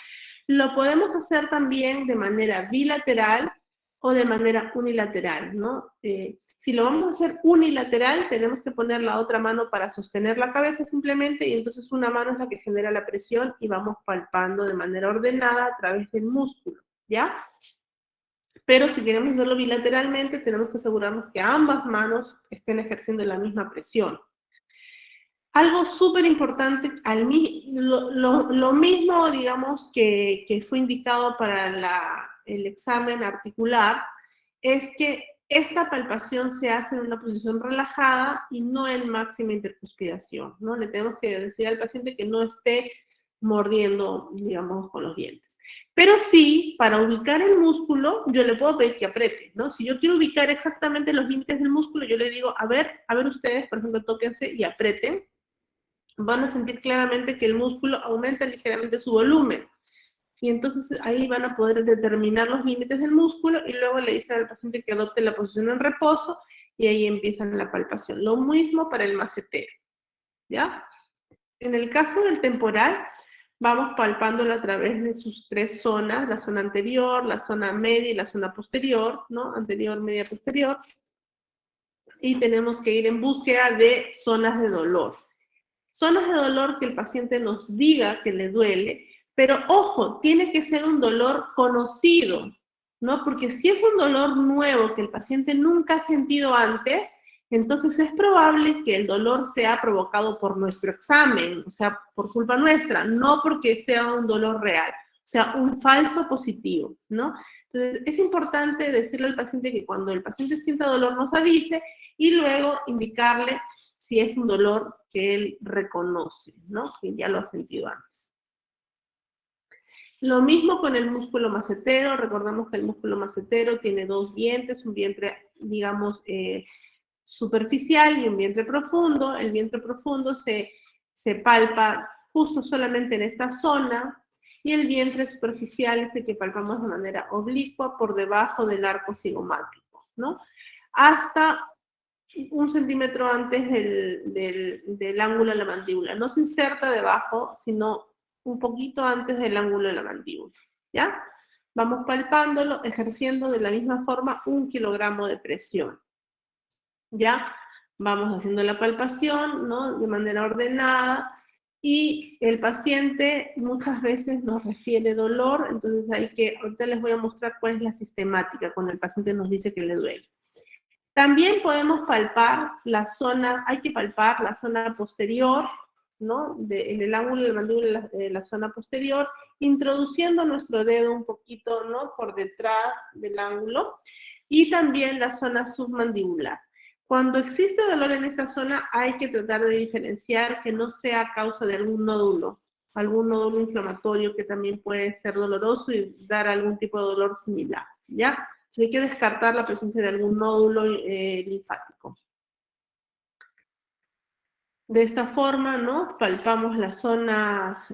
Lo podemos hacer también de manera bilateral o de manera unilateral, ¿no? Si lo vamos a hacer unilateral, tenemos que poner la otra mano para sostener la cabeza simplemente, y entonces una mano es la que genera la presión y vamos palpando de manera ordenada a través del músculo, ¿ya? Pero si queremos hacerlo bilateralmente, tenemos que asegurarnos que ambas manos estén ejerciendo la misma presión. Algo súper importante, lo mismo, digamos, que fue indicado para el examen articular, es que esta palpación se hace en una posición relajada y no en máxima intercuspiración, ¿no? Le tenemos que decir al paciente que no esté mordiendo, digamos, con los dientes. Pero sí, para ubicar el músculo, yo le puedo pedir que apriete, ¿no? Si yo quiero ubicar exactamente los límites del músculo, yo le digo, a ver ustedes, por ejemplo, tóquense y aprieten. Van a sentir claramente que el músculo aumenta ligeramente su volumen. Y entonces ahí van a poder determinar los límites del músculo y luego le dicen al paciente que adopte la posición en reposo y ahí empiezan la palpación. Lo mismo para el macetero, ¿ya? En el caso del temporal, vamos palpándolo a través de sus 3 zonas, la zona anterior, la zona media y la zona posterior, ¿no? Anterior, media, posterior. Y tenemos que ir en búsqueda de zonas de dolor. Zonas de dolor que el paciente nos diga que le duele, pero ojo, tiene que ser un dolor conocido, ¿no? Porque si es un dolor nuevo que el paciente nunca ha sentido antes, entonces es probable que el dolor sea provocado por nuestro examen, o sea, por culpa nuestra, no porque sea un dolor real, o sea, un falso positivo, ¿no? Entonces, es importante decirle al paciente que cuando el paciente sienta dolor nos avise y luego indicarle si es un dolor que él reconoce, ¿no? Que ya lo ha sentido antes. Lo mismo con el músculo macetero. Recordamos que el músculo macetero tiene 2 vientres, un vientre, digamos, superficial y un vientre profundo. El vientre profundo se palpa justo solamente en esta zona, y el vientre superficial es el que palpamos de manera oblicua por debajo del arco cigomático, ¿no? Hasta 1 centímetro antes del ángulo de la mandíbula. No se inserta debajo, sino un poquito antes del ángulo de la mandíbula, ¿ya? Vamos palpándolo, ejerciendo de la misma forma 1 kilogramo de presión, ¿ya? Vamos haciendo la palpación, ¿no? De manera ordenada, y el paciente muchas veces nos refiere dolor, entonces ahorita les voy a mostrar cuál es la sistemática cuando el paciente nos dice que le duele. También podemos palpar la zona, hay que palpar la zona posterior, ¿no? En el ángulo de la mandíbula, la zona posterior, introduciendo nuestro dedo un poquito, ¿no? Por detrás del ángulo, y también la zona submandibular. Cuando existe dolor en esa zona, hay que tratar de diferenciar que no sea a causa de algún nódulo inflamatorio que también puede ser doloroso y dar algún tipo de dolor similar, ¿ya? Hay que descartar la presencia de algún nódulo linfático. De esta forma, ¿no? Palpamos la zona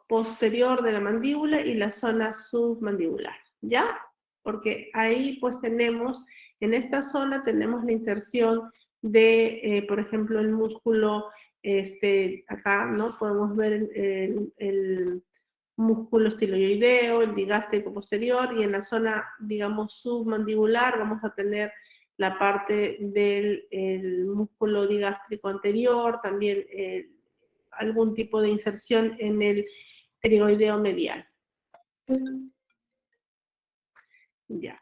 posterior de la mandíbula y la zona submandibular, ¿ya? Porque ahí pues en esta zona tenemos la inserción de, por ejemplo, el músculo, acá, ¿no? Podemos ver el músculo estiloideo, el digástrico posterior, y en la zona, digamos, submandibular vamos a tener la parte del músculo digástrico anterior, también algún tipo de inserción en el pterigoideo medial. Ya.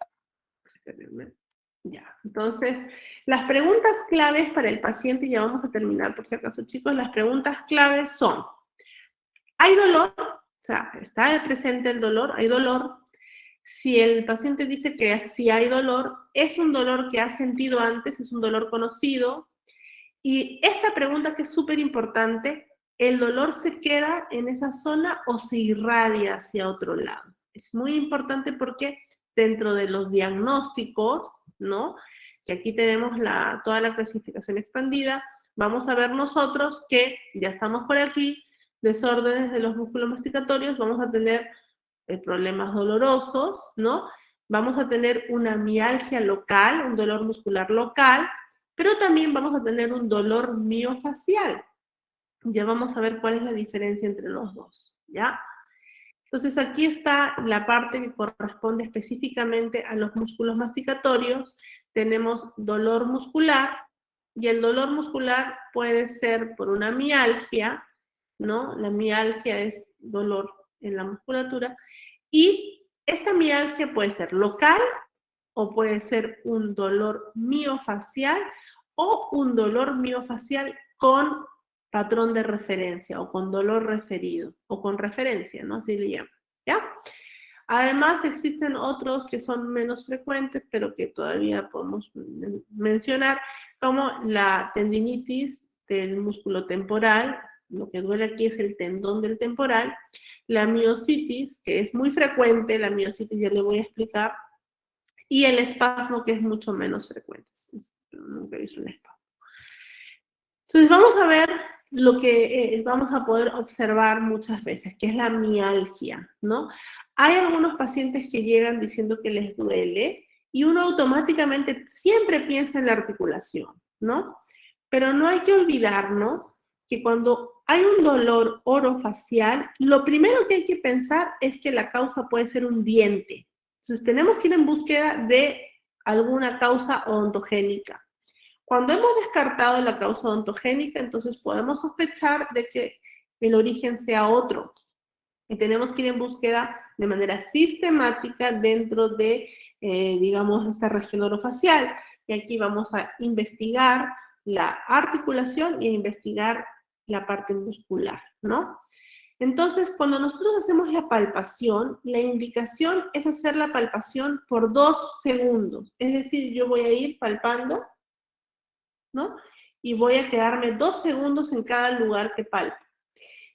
Ya. Entonces, las preguntas claves para el paciente, ya vamos a terminar por si acaso, chicos, las preguntas claves son: ¿hay dolor? O sea, ¿está presente el dolor? ¿Hay dolor? Si el paciente dice que sí hay dolor, es un dolor que ha sentido antes, es un dolor conocido. Y esta pregunta, que es súper importante, el dolor se queda en esa zona o se irradia hacia otro lado. Es muy importante porque dentro de los diagnósticos, ¿no? Que aquí tenemos toda la clasificación expandida, vamos a ver nosotros que ya estamos por aquí, desórdenes de los músculos masticatorios, vamos a tener problemas dolorosos, ¿no? Vamos a tener una mialgia local, un dolor muscular local, pero también vamos a tener un dolor miofacial. Ya vamos a ver cuál es la diferencia entre los dos, ¿ya? Entonces aquí está la parte que corresponde específicamente a los músculos masticatorios. Tenemos dolor muscular y el dolor muscular puede ser por una mialgia, ¿no? La mialgia es dolor en la musculatura y esta mialgia puede ser local o puede ser un dolor miofacial o un dolor miofacial con patrón de referencia o con dolor referido o con referencia, ¿no? Así le llaman, ¿ya? Además existen otros que son menos frecuentes, pero que todavía podemos mencionar, como la tendinitis del músculo temporal, lo que duele aquí es el tendón del temporal, la miositis, que es muy frecuente, la miositis ya le voy a explicar, y el espasmo, que es mucho menos frecuente. Nunca he visto un espasmo. Entonces vamos a ver lo que vamos a poder observar muchas veces, que es la mialgia, ¿no? Hay algunos pacientes que llegan diciendo que les duele y uno automáticamente siempre piensa en la articulación, ¿no? Pero no hay que olvidarnos que cuando hay un dolor orofacial, lo primero que hay que pensar es que la causa puede ser un diente. Entonces tenemos que ir en búsqueda de alguna causa odontogénica. Cuando hemos descartado la causa odontogénica, entonces podemos sospechar de que el origen sea otro. Y tenemos que ir en búsqueda de manera sistemática dentro de, digamos, esta región orofacial. Y aquí vamos a investigar la articulación y a investigar la parte muscular, ¿no? Entonces, cuando nosotros hacemos la palpación, la indicación es hacer la palpación por 2 segundos. Es decir, yo voy a ir palpando, ¿no? Y voy a quedarme 2 segundos en cada lugar que palpo.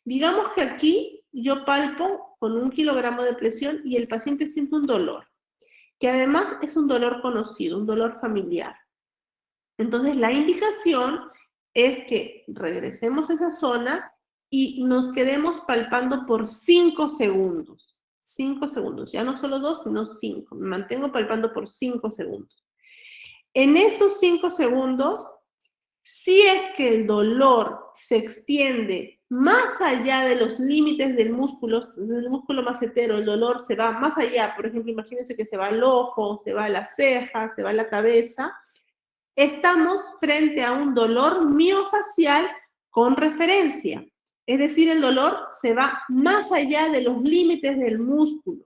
Digamos que aquí yo palpo con 1 kilogramo de presión y el paciente siente un dolor, que además es un dolor conocido, un dolor familiar. Entonces la indicación es que regresemos a esa zona y nos quedemos palpando por 5 segundos. 5 segundos, ya no solo 2, sino 5. Me mantengo palpando por 5 segundos. En esos 5 segundos, si es que el dolor se extiende más allá de los límites del músculo macetero, el dolor se va más allá, por ejemplo, imagínense que se va al ojo, se va a la ceja, se va a la cabeza, estamos frente a un dolor miofacial con referencia. Es decir, el dolor se va más allá de los límites del músculo.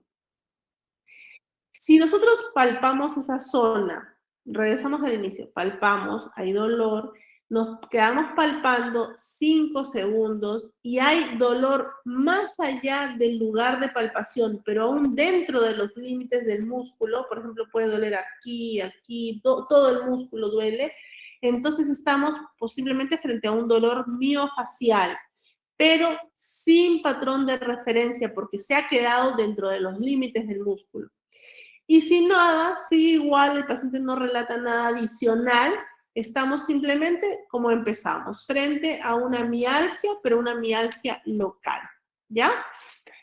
Si nosotros palpamos esa zona, regresamos al inicio, palpamos, hay dolor, nos quedamos palpando 5 segundos y hay dolor más allá del lugar de palpación, pero aún dentro de los límites del músculo, por ejemplo, puede doler aquí, aquí, todo el músculo duele, entonces estamos posiblemente frente a un dolor miofacial, pero sin patrón de referencia porque se ha quedado dentro de los límites del músculo. Y si nada, sigue igual, el paciente no relata nada adicional, estamos simplemente como empezamos, frente a una mialgia, pero una mialgia local, ¿ya?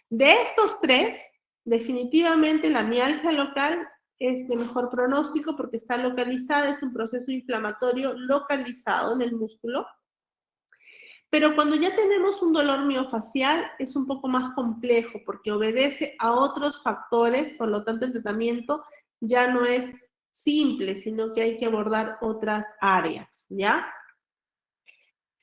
De estos tres, definitivamente la mialgia local es de mejor pronóstico porque está localizada, es un proceso inflamatorio localizado en el músculo. Pero cuando ya tenemos un dolor miofacial es un poco más complejo porque obedece a otros factores, por lo tanto el tratamiento ya no es simple, sino que hay que abordar otras áreas, ¿ya?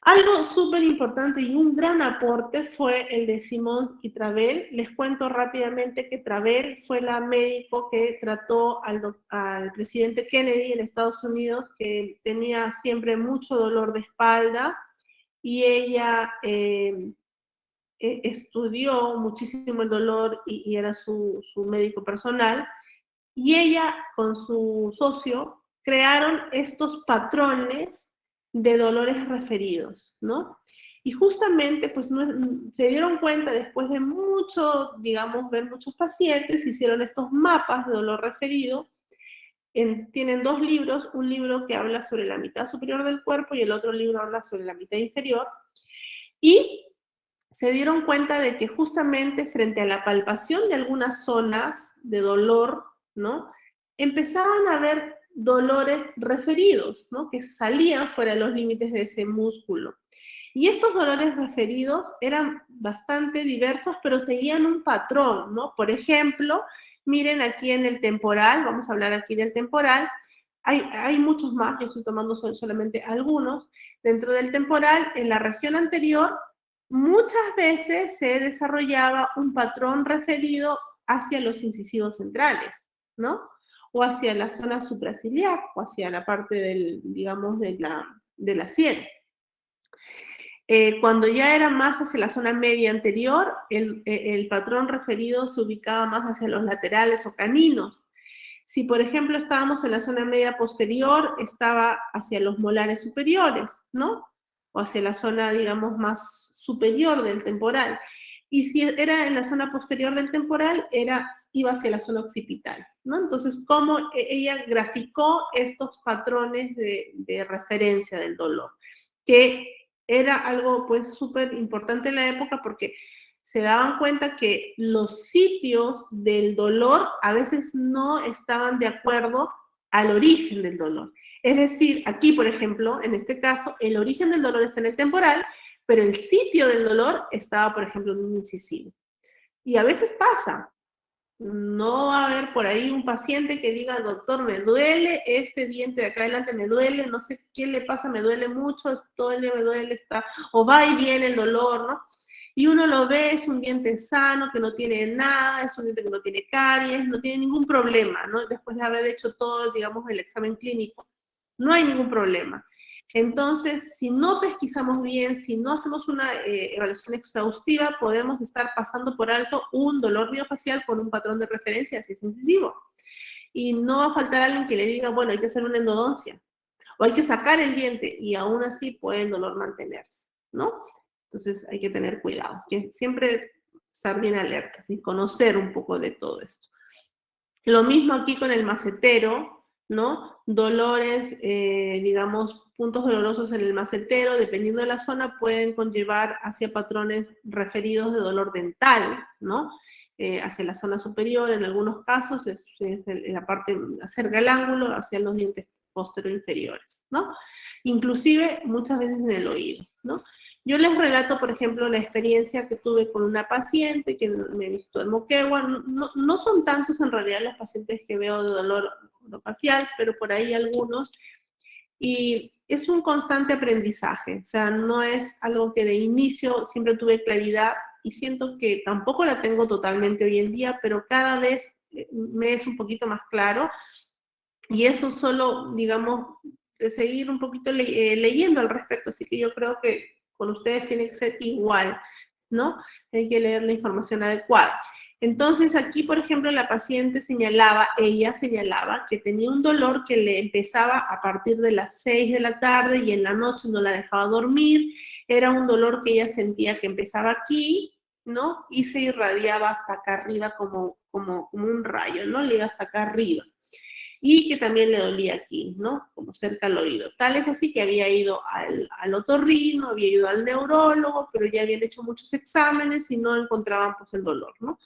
Algo súper importante y un gran aporte fue el de Simons y Travell. Les cuento rápidamente que Travell fue la médico que trató al presidente Kennedy en Estados Unidos, que tenía siempre mucho dolor de espalda, y ella estudió muchísimo el dolor y era su médico personal, y ella con su socio crearon estos patrones de dolores referidos, ¿no? Y justamente, pues, se dieron cuenta después de mucho, digamos, ver muchos pacientes, hicieron estos mapas de dolor referido. Tienen dos libros, un libro que habla sobre la mitad superior del cuerpo y el otro libro habla sobre la mitad inferior. Y se dieron cuenta de que justamente frente a la palpación de algunas zonas de dolor, ¿no? Empezaban a haber dolores referidos, ¿no? Que salían fuera de los límites de ese músculo. Y estos dolores referidos eran bastante diversos, pero seguían un patrón, ¿no? Por ejemplo, miren aquí en el temporal, vamos a hablar aquí del temporal, hay muchos más, yo estoy tomando solamente algunos. Dentro del temporal, en la región anterior, muchas veces se desarrollaba un patrón referido hacia los incisivos centrales, ¿no? O hacia la zona supraciliar, o hacia la parte del, digamos, de la sien. Cuando ya era más hacia la zona media anterior, el patrón referido se ubicaba más hacia los laterales o caninos. Si, por ejemplo, estábamos en la zona media posterior, estaba hacia los molares superiores, ¿no? O hacia la zona, digamos, más superior del temporal. Y si era en la zona posterior del temporal, iba hacia la zona occipital, ¿no? Entonces, cómo ella graficó estos patrones de referencia del dolor, que era algo, pues, súper importante en la época porque se daban cuenta que los sitios del dolor a veces no estaban de acuerdo al origen del dolor. Es decir, aquí, por ejemplo, en este caso, el origen del dolor está en el temporal, pero el sitio del dolor estaba, por ejemplo, en un incisivo. Y a veces pasa. No va a haber por ahí un paciente que diga, doctor, me duele este diente de acá adelante, me duele, no sé qué le pasa, me duele mucho, todo el día me duele, o va y viene el dolor, ¿no? Y uno lo ve, es un diente sano, que no tiene nada, es un diente que no tiene caries, no tiene ningún problema, ¿no? Después de haber hecho todo, digamos, el examen clínico, no hay ningún problema. Entonces, si no pesquisamos bien, si no hacemos una evaluación exhaustiva, podemos estar pasando por alto un dolor miofacial con un patrón de referencia así incisivo. Y no va a faltar alguien que le diga, bueno, hay que hacer una endodoncia, o hay que sacar el diente, y aún así puede el dolor mantenerse, ¿no? Entonces hay que tener cuidado, que siempre estar bien alertas y conocer un poco de todo esto. Lo mismo aquí con el macetero, ¿no? Dolores, digamos, puntos dolorosos en el macetero, dependiendo de la zona, pueden conllevar hacia patrones referidos de dolor dental, ¿no? Hacia la zona superior, en algunos casos, es la parte cerca del ángulo, hacia los dientes posterior-inferiores, ¿no? Inclusive, muchas veces en el oído, ¿no? Yo les relato, por ejemplo, la experiencia que tuve con una paciente que me visitó en Moquegua. No son tantos en realidad los pacientes que veo de dolor orofacial, pero por ahí algunos. Y es un constante aprendizaje, o sea, no es algo que de inicio siempre tuve claridad y siento que tampoco la tengo totalmente hoy en día, pero cada vez me es un poquito más claro. Y eso solo, digamos, de seguir un poquito leyendo al respecto, así que yo creo que con ustedes tiene que ser igual, ¿no? Hay que leer la información adecuada. Entonces aquí, por ejemplo, la paciente ella señalaba que tenía un dolor que le empezaba a partir de las 6 de la tarde y en la noche no la dejaba dormir. Era un dolor que ella sentía que empezaba aquí, ¿no? Y se irradiaba hasta acá arriba como un rayo, ¿no? Le iba hasta acá arriba. Y que también le dolía aquí, ¿no? Como cerca al oído. Tal es así que había ido al otorrino, había ido al neurólogo, pero ya habían hecho muchos exámenes y no encontraban pues el dolor, ¿no?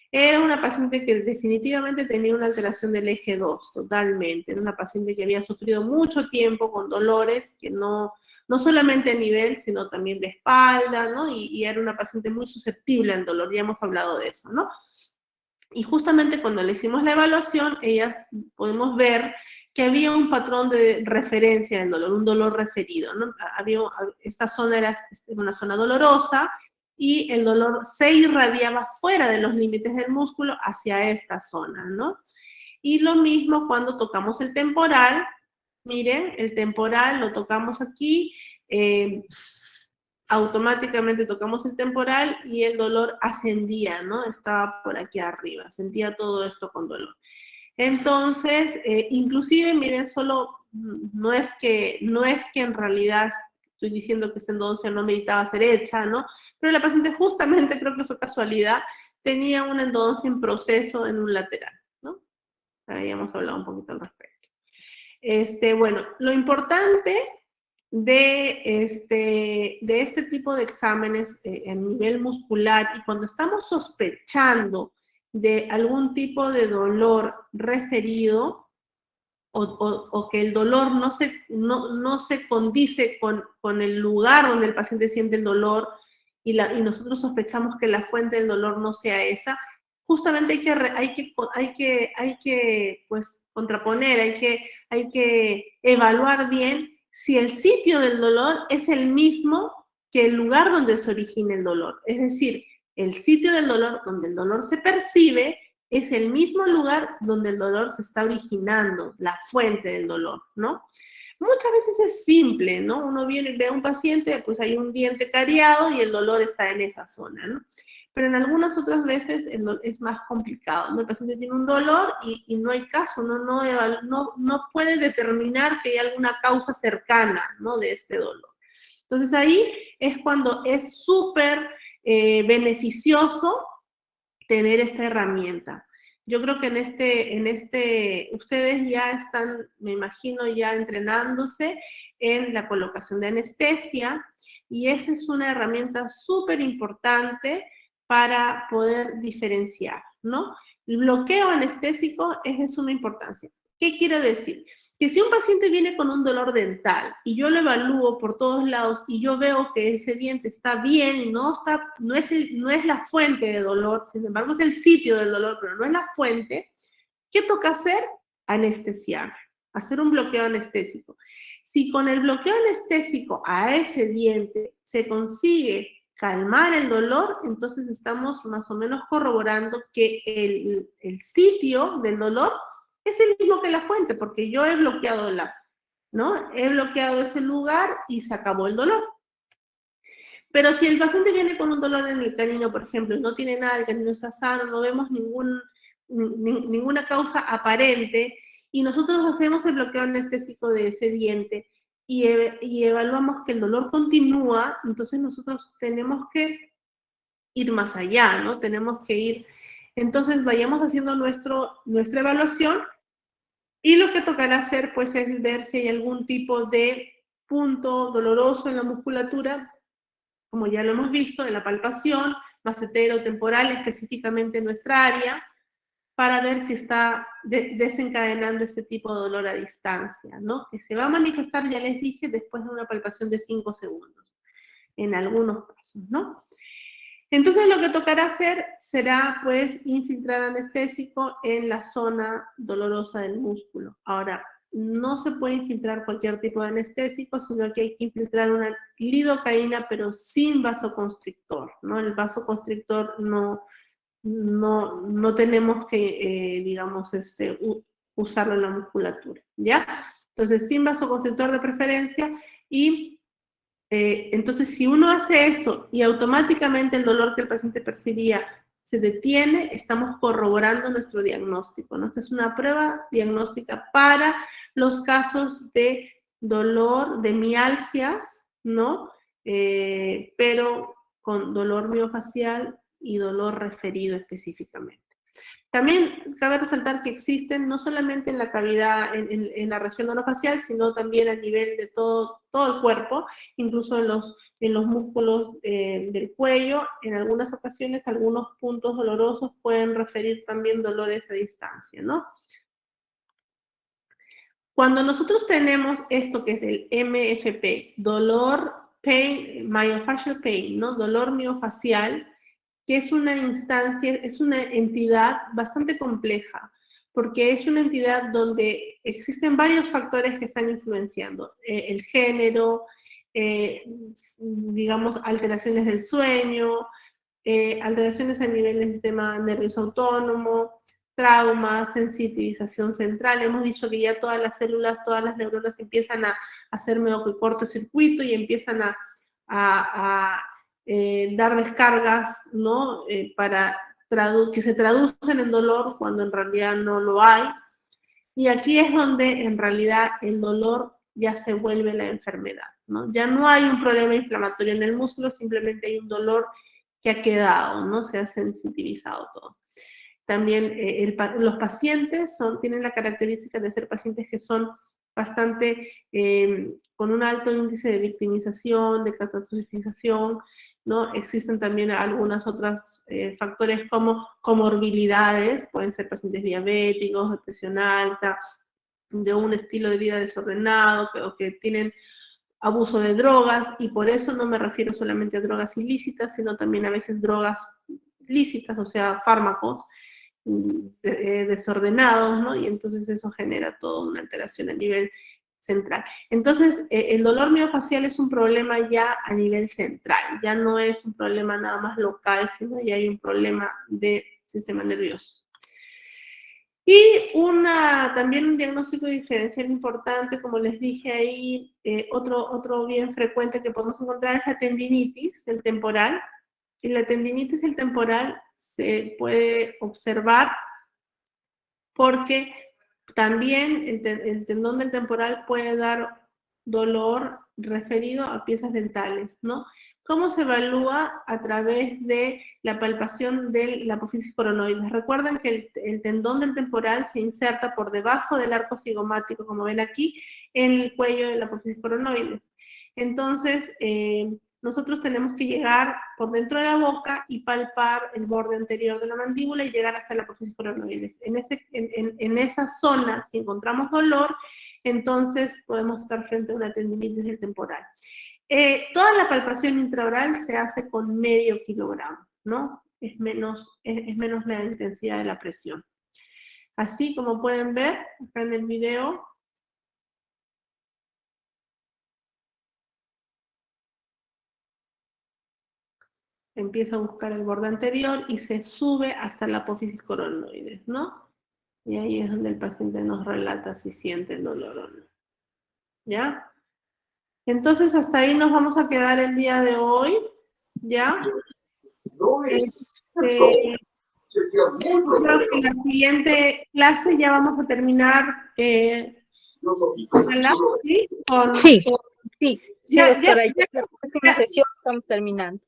Era una paciente que definitivamente tenía una alteración del eje 2, totalmente. Era una paciente que había sufrido mucho tiempo con dolores, que no solamente a nivel, sino también de espalda, ¿no? Y era una paciente muy susceptible al dolor, ya hemos hablado de eso, ¿no? Y justamente cuando le hicimos la evaluación, podemos ver que había un patrón de referencia del dolor, un dolor referido, ¿no? Esta zona era una zona dolorosa y el dolor se irradiaba fuera de los límites del músculo hacia esta zona, ¿no? Y lo mismo cuando tocamos el temporal, miren, el temporal lo tocamos aquí, automáticamente tocamos el temporal y el dolor ascendía, ¿no? Estaba por aquí arriba, sentía todo esto con dolor. Entonces, inclusive, miren, no es que en realidad estoy diciendo que esta endodoncia no meditaba ser hecha, ¿no? Pero la paciente justamente, creo que fue casualidad, tenía una endodoncia en proceso en un lateral, ¿no? Habíamos hablado un poquito al respecto. Bueno, lo importante de este tipo de exámenes a nivel muscular y cuando estamos sospechando de algún tipo de dolor referido o que el dolor no se condice con el lugar donde el paciente siente el dolor y nosotros sospechamos que la fuente del dolor no sea esa, justamente hay que pues, contraponer, hay que evaluar bien si el sitio del dolor es el mismo que el lugar donde se origina el dolor. Es decir, el sitio del dolor donde el dolor se percibe es el mismo lugar donde el dolor se está originando, la fuente del dolor, ¿no? Muchas veces es simple, ¿no? Uno viene, ve a un paciente, pues hay un diente cariado y el dolor está en esa zona, ¿no? Pero en algunas otras veces es más complicado, ¿no? El paciente tiene un dolor y no hay caso, no puede determinar que hay alguna causa cercana, ¿no? De este dolor. Entonces ahí es cuando es súper beneficioso tener esta herramienta. Yo creo que ustedes ya están, me imagino, ya entrenándose en la colocación de anestesia y esa es una herramienta súper importante para poder diferenciar, ¿no? El bloqueo anestésico es de suma importancia. ¿Qué quiero decir? Que si un paciente viene con un dolor dental y yo lo evalúo por todos lados y yo veo que ese diente está bien y no es la fuente de dolor, sin embargo es el sitio del dolor, pero no es la fuente, ¿qué toca hacer? Anestesiar, hacer un bloqueo anestésico. Si con el bloqueo anestésico a ese diente se consigue calmar el dolor, entonces estamos más o menos corroborando que el sitio del dolor es el mismo que la fuente, porque yo he bloqueado ¿no? He bloqueado ese lugar y se acabó el dolor. Pero si el paciente viene con un dolor en el canino, por ejemplo, y no tiene nada, el canino está sano, no vemos ninguna causa aparente, y nosotros hacemos el bloqueo anestésico de ese diente y evaluamos que el dolor continúa, entonces nosotros tenemos que ir más allá, ¿no? Tenemos que ir, entonces vayamos haciendo nuestra evaluación y lo que tocará hacer, pues, es ver si hay algún tipo de punto doloroso en la musculatura, como ya lo hemos visto, en la palpación, macetero temporal, específicamente en nuestra área, para ver si está desencadenando este tipo de dolor a distancia, ¿no? Que se va a manifestar, ya les dije, después de una palpación de 5 segundos, en algunos casos, ¿no? Entonces lo que tocará hacer será pues infiltrar anestésico en la zona dolorosa del músculo. Ahora, no se puede infiltrar cualquier tipo de anestésico, sino que hay que infiltrar una lidocaína, pero sin vasoconstrictor, ¿no? El vasoconstrictor no tenemos que, digamos, usarlo en la musculatura, ¿ya? Entonces, sin vasoconstrictor de preferencia y entonces, si uno hace eso y automáticamente el dolor que el paciente percibía se detiene, estamos corroborando nuestro diagnóstico, ¿no? Esta es una prueba diagnóstica para los casos de dolor, de mialgias, ¿no? Pero con dolor miofacial y dolor referido específicamente. También cabe resaltar que existen no solamente en la cavidad, en la región orofacial, sino también a nivel de todo el cuerpo, incluso en los músculos del cuello. En algunas ocasiones, algunos puntos dolorosos pueden referir también dolores a distancia, ¿no? Cuando nosotros tenemos esto que es el MFP, dolor, pain, myofascial pain, ¿no? Dolor miofacial, que es una instancia, es una entidad bastante compleja, porque es una entidad donde existen varios factores que están influenciando. El género, digamos, alteraciones del sueño, alteraciones a nivel del sistema nervioso autónomo, traumas, sensitivización central. Hemos dicho que ya todas las células, todas las neuronas empiezan a hacer medio cortocircuito y empiezan a dar descargas, ¿no? Para que se traducen en dolor cuando en realidad no lo hay. Y aquí es donde en realidad el dolor ya se vuelve la enfermedad, ¿no? Ya no hay un problema inflamatorio en el músculo, simplemente hay un dolor que ha quedado, ¿no? Se ha sensitivizado todo. También los pacientes tienen la característica de ser pacientes que son bastante, con un alto índice de victimización, de catastrofización, ¿no? Existen también algunos otros factores como comorbilidades, pueden ser pacientes diabéticos, de presión alta, de un estilo de vida desordenado, o que tienen abuso de drogas, y por eso no me refiero solamente a drogas ilícitas, sino también a veces drogas lícitas, o sea, fármacos desordenados, ¿no? Y entonces eso genera toda una alteración a nivel central. Entonces, el dolor miofacial es un problema ya a nivel central, ya no es un problema nada más local, sino ya hay un problema de sistema nervioso. Y también un diagnóstico diferencial importante, como les dije ahí, otro bien frecuente que podemos encontrar es la tendinitis, el temporal. Y la tendinitis del temporal se puede observar porque también el tendón del temporal puede dar dolor referido a piezas dentales, ¿no? ¿Cómo se evalúa? A través de la palpación de la apófisis coronoides. Recuerden que el tendón del temporal se inserta por debajo del arco cigomático, como ven aquí, en el cuello de la apófisis coronoides. Entonces, nosotros tenemos que llegar por dentro de la boca y palpar el borde anterior de la mandíbula y llegar hasta la apófisis coronoides. En esa zona, si encontramos dolor, entonces podemos estar frente a una tendinitis del temporal. Toda la palpación intraoral se hace con medio kilogramo, ¿no? Es menos la intensidad de la presión. Así como pueden ver acá en el video, empieza a buscar el borde anterior y se sube hasta la apófisis coronoides, ¿no? Y ahí es donde el paciente nos relata si siente el dolor o no. ¿Ya? Entonces, hasta ahí nos vamos a quedar el día de hoy, ¿ya? Creo que en la siguiente clase ya vamos a terminar, ojalá, ¿sí? Sí, doctora, ya la próxima sesión estamos terminando.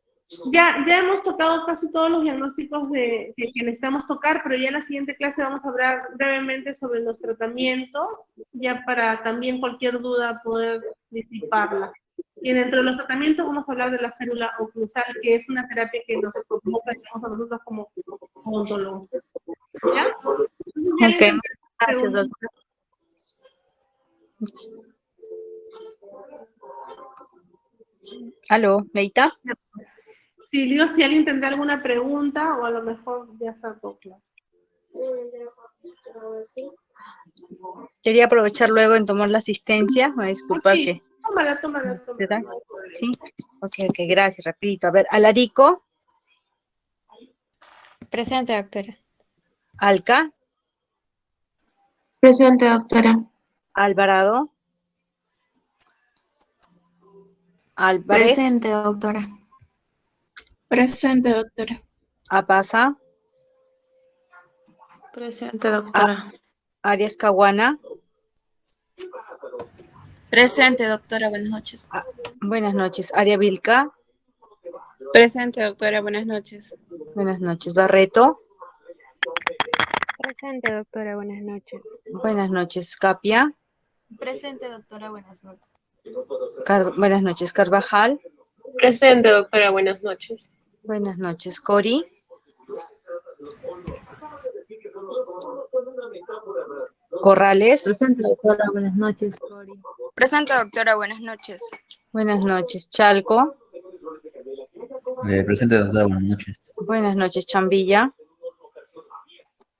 Ya hemos tocado casi todos los diagnósticos que necesitamos tocar, pero ya en la siguiente clase vamos a hablar brevemente sobre los tratamientos, ya para también cualquier duda poder disiparla. Y dentro de los tratamientos vamos a hablar de la férula oclusal, que es una terapia que nos convoca a nosotros como odontólogos. ¿Ya? Entonces, Ok, gracias, doctora. Aló, Leita. Sí, digo, si alguien tendrá alguna pregunta o a lo mejor ya está todo claro. Quería aprovechar luego en tomar la asistencia. Me disculpa Sí, que... tómala. ¿Verdad? Sí, ok, gracias, rapidito. A ver, Alarico, Presente, doctora. Alca, Presente, doctora. Alvarado, Álvarez, Presente, doctora. Presente, doctora. Apaza, Presente, doctora. Arias Caguana. Presente, doctora, buenas noches. Buenas noches, Aria Vilca. Presente, doctora, buenas noches. Buenas noches, Barreto. Presente, doctora, buenas noches. Buenas noches, Capia. Presente, doctora, buenas noches. Buenas noches, Carvajal. Presente, doctora, buenas noches. Buenas noches, Cori. Corrales. Presente, doctora, buenas noches. Presente, doctora, buenas noches. Buenas noches, Chalco. Presente, doctora, buenas noches. Buenas noches, Chambilla.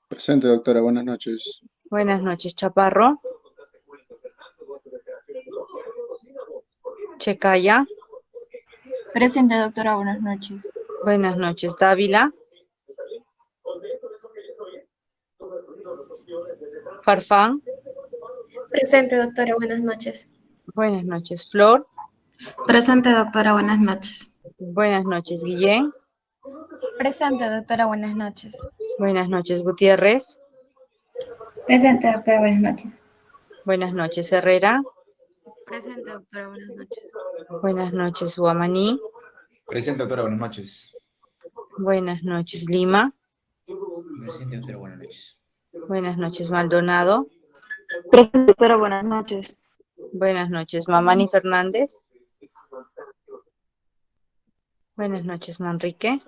Presente, doctora, buenas noches. Buenas noches, Chaparro. Checaya. Presente, doctora, buenas noches. Buenas noches, Dávila. Farfán. Presente, doctora, buenas noches. Buenas noches, Flor. Presente, doctora, buenas noches. Buenas noches, Guillén. Presente, doctora, buenas noches. Buenas noches, Gutiérrez. Presente, doctora, buenas noches. Buenas noches, Herrera. Presente, doctora. Buenas noches. Buenas noches, Guamaní. Presente, doctora, buenas noches. Buenas noches, Lima. Presente, doctora, buenas noches. Buenas noches, Maldonado. Presente, doctora. Buenas noches. Buenas noches, Mamani Fernández. Buenas noches, Manrique.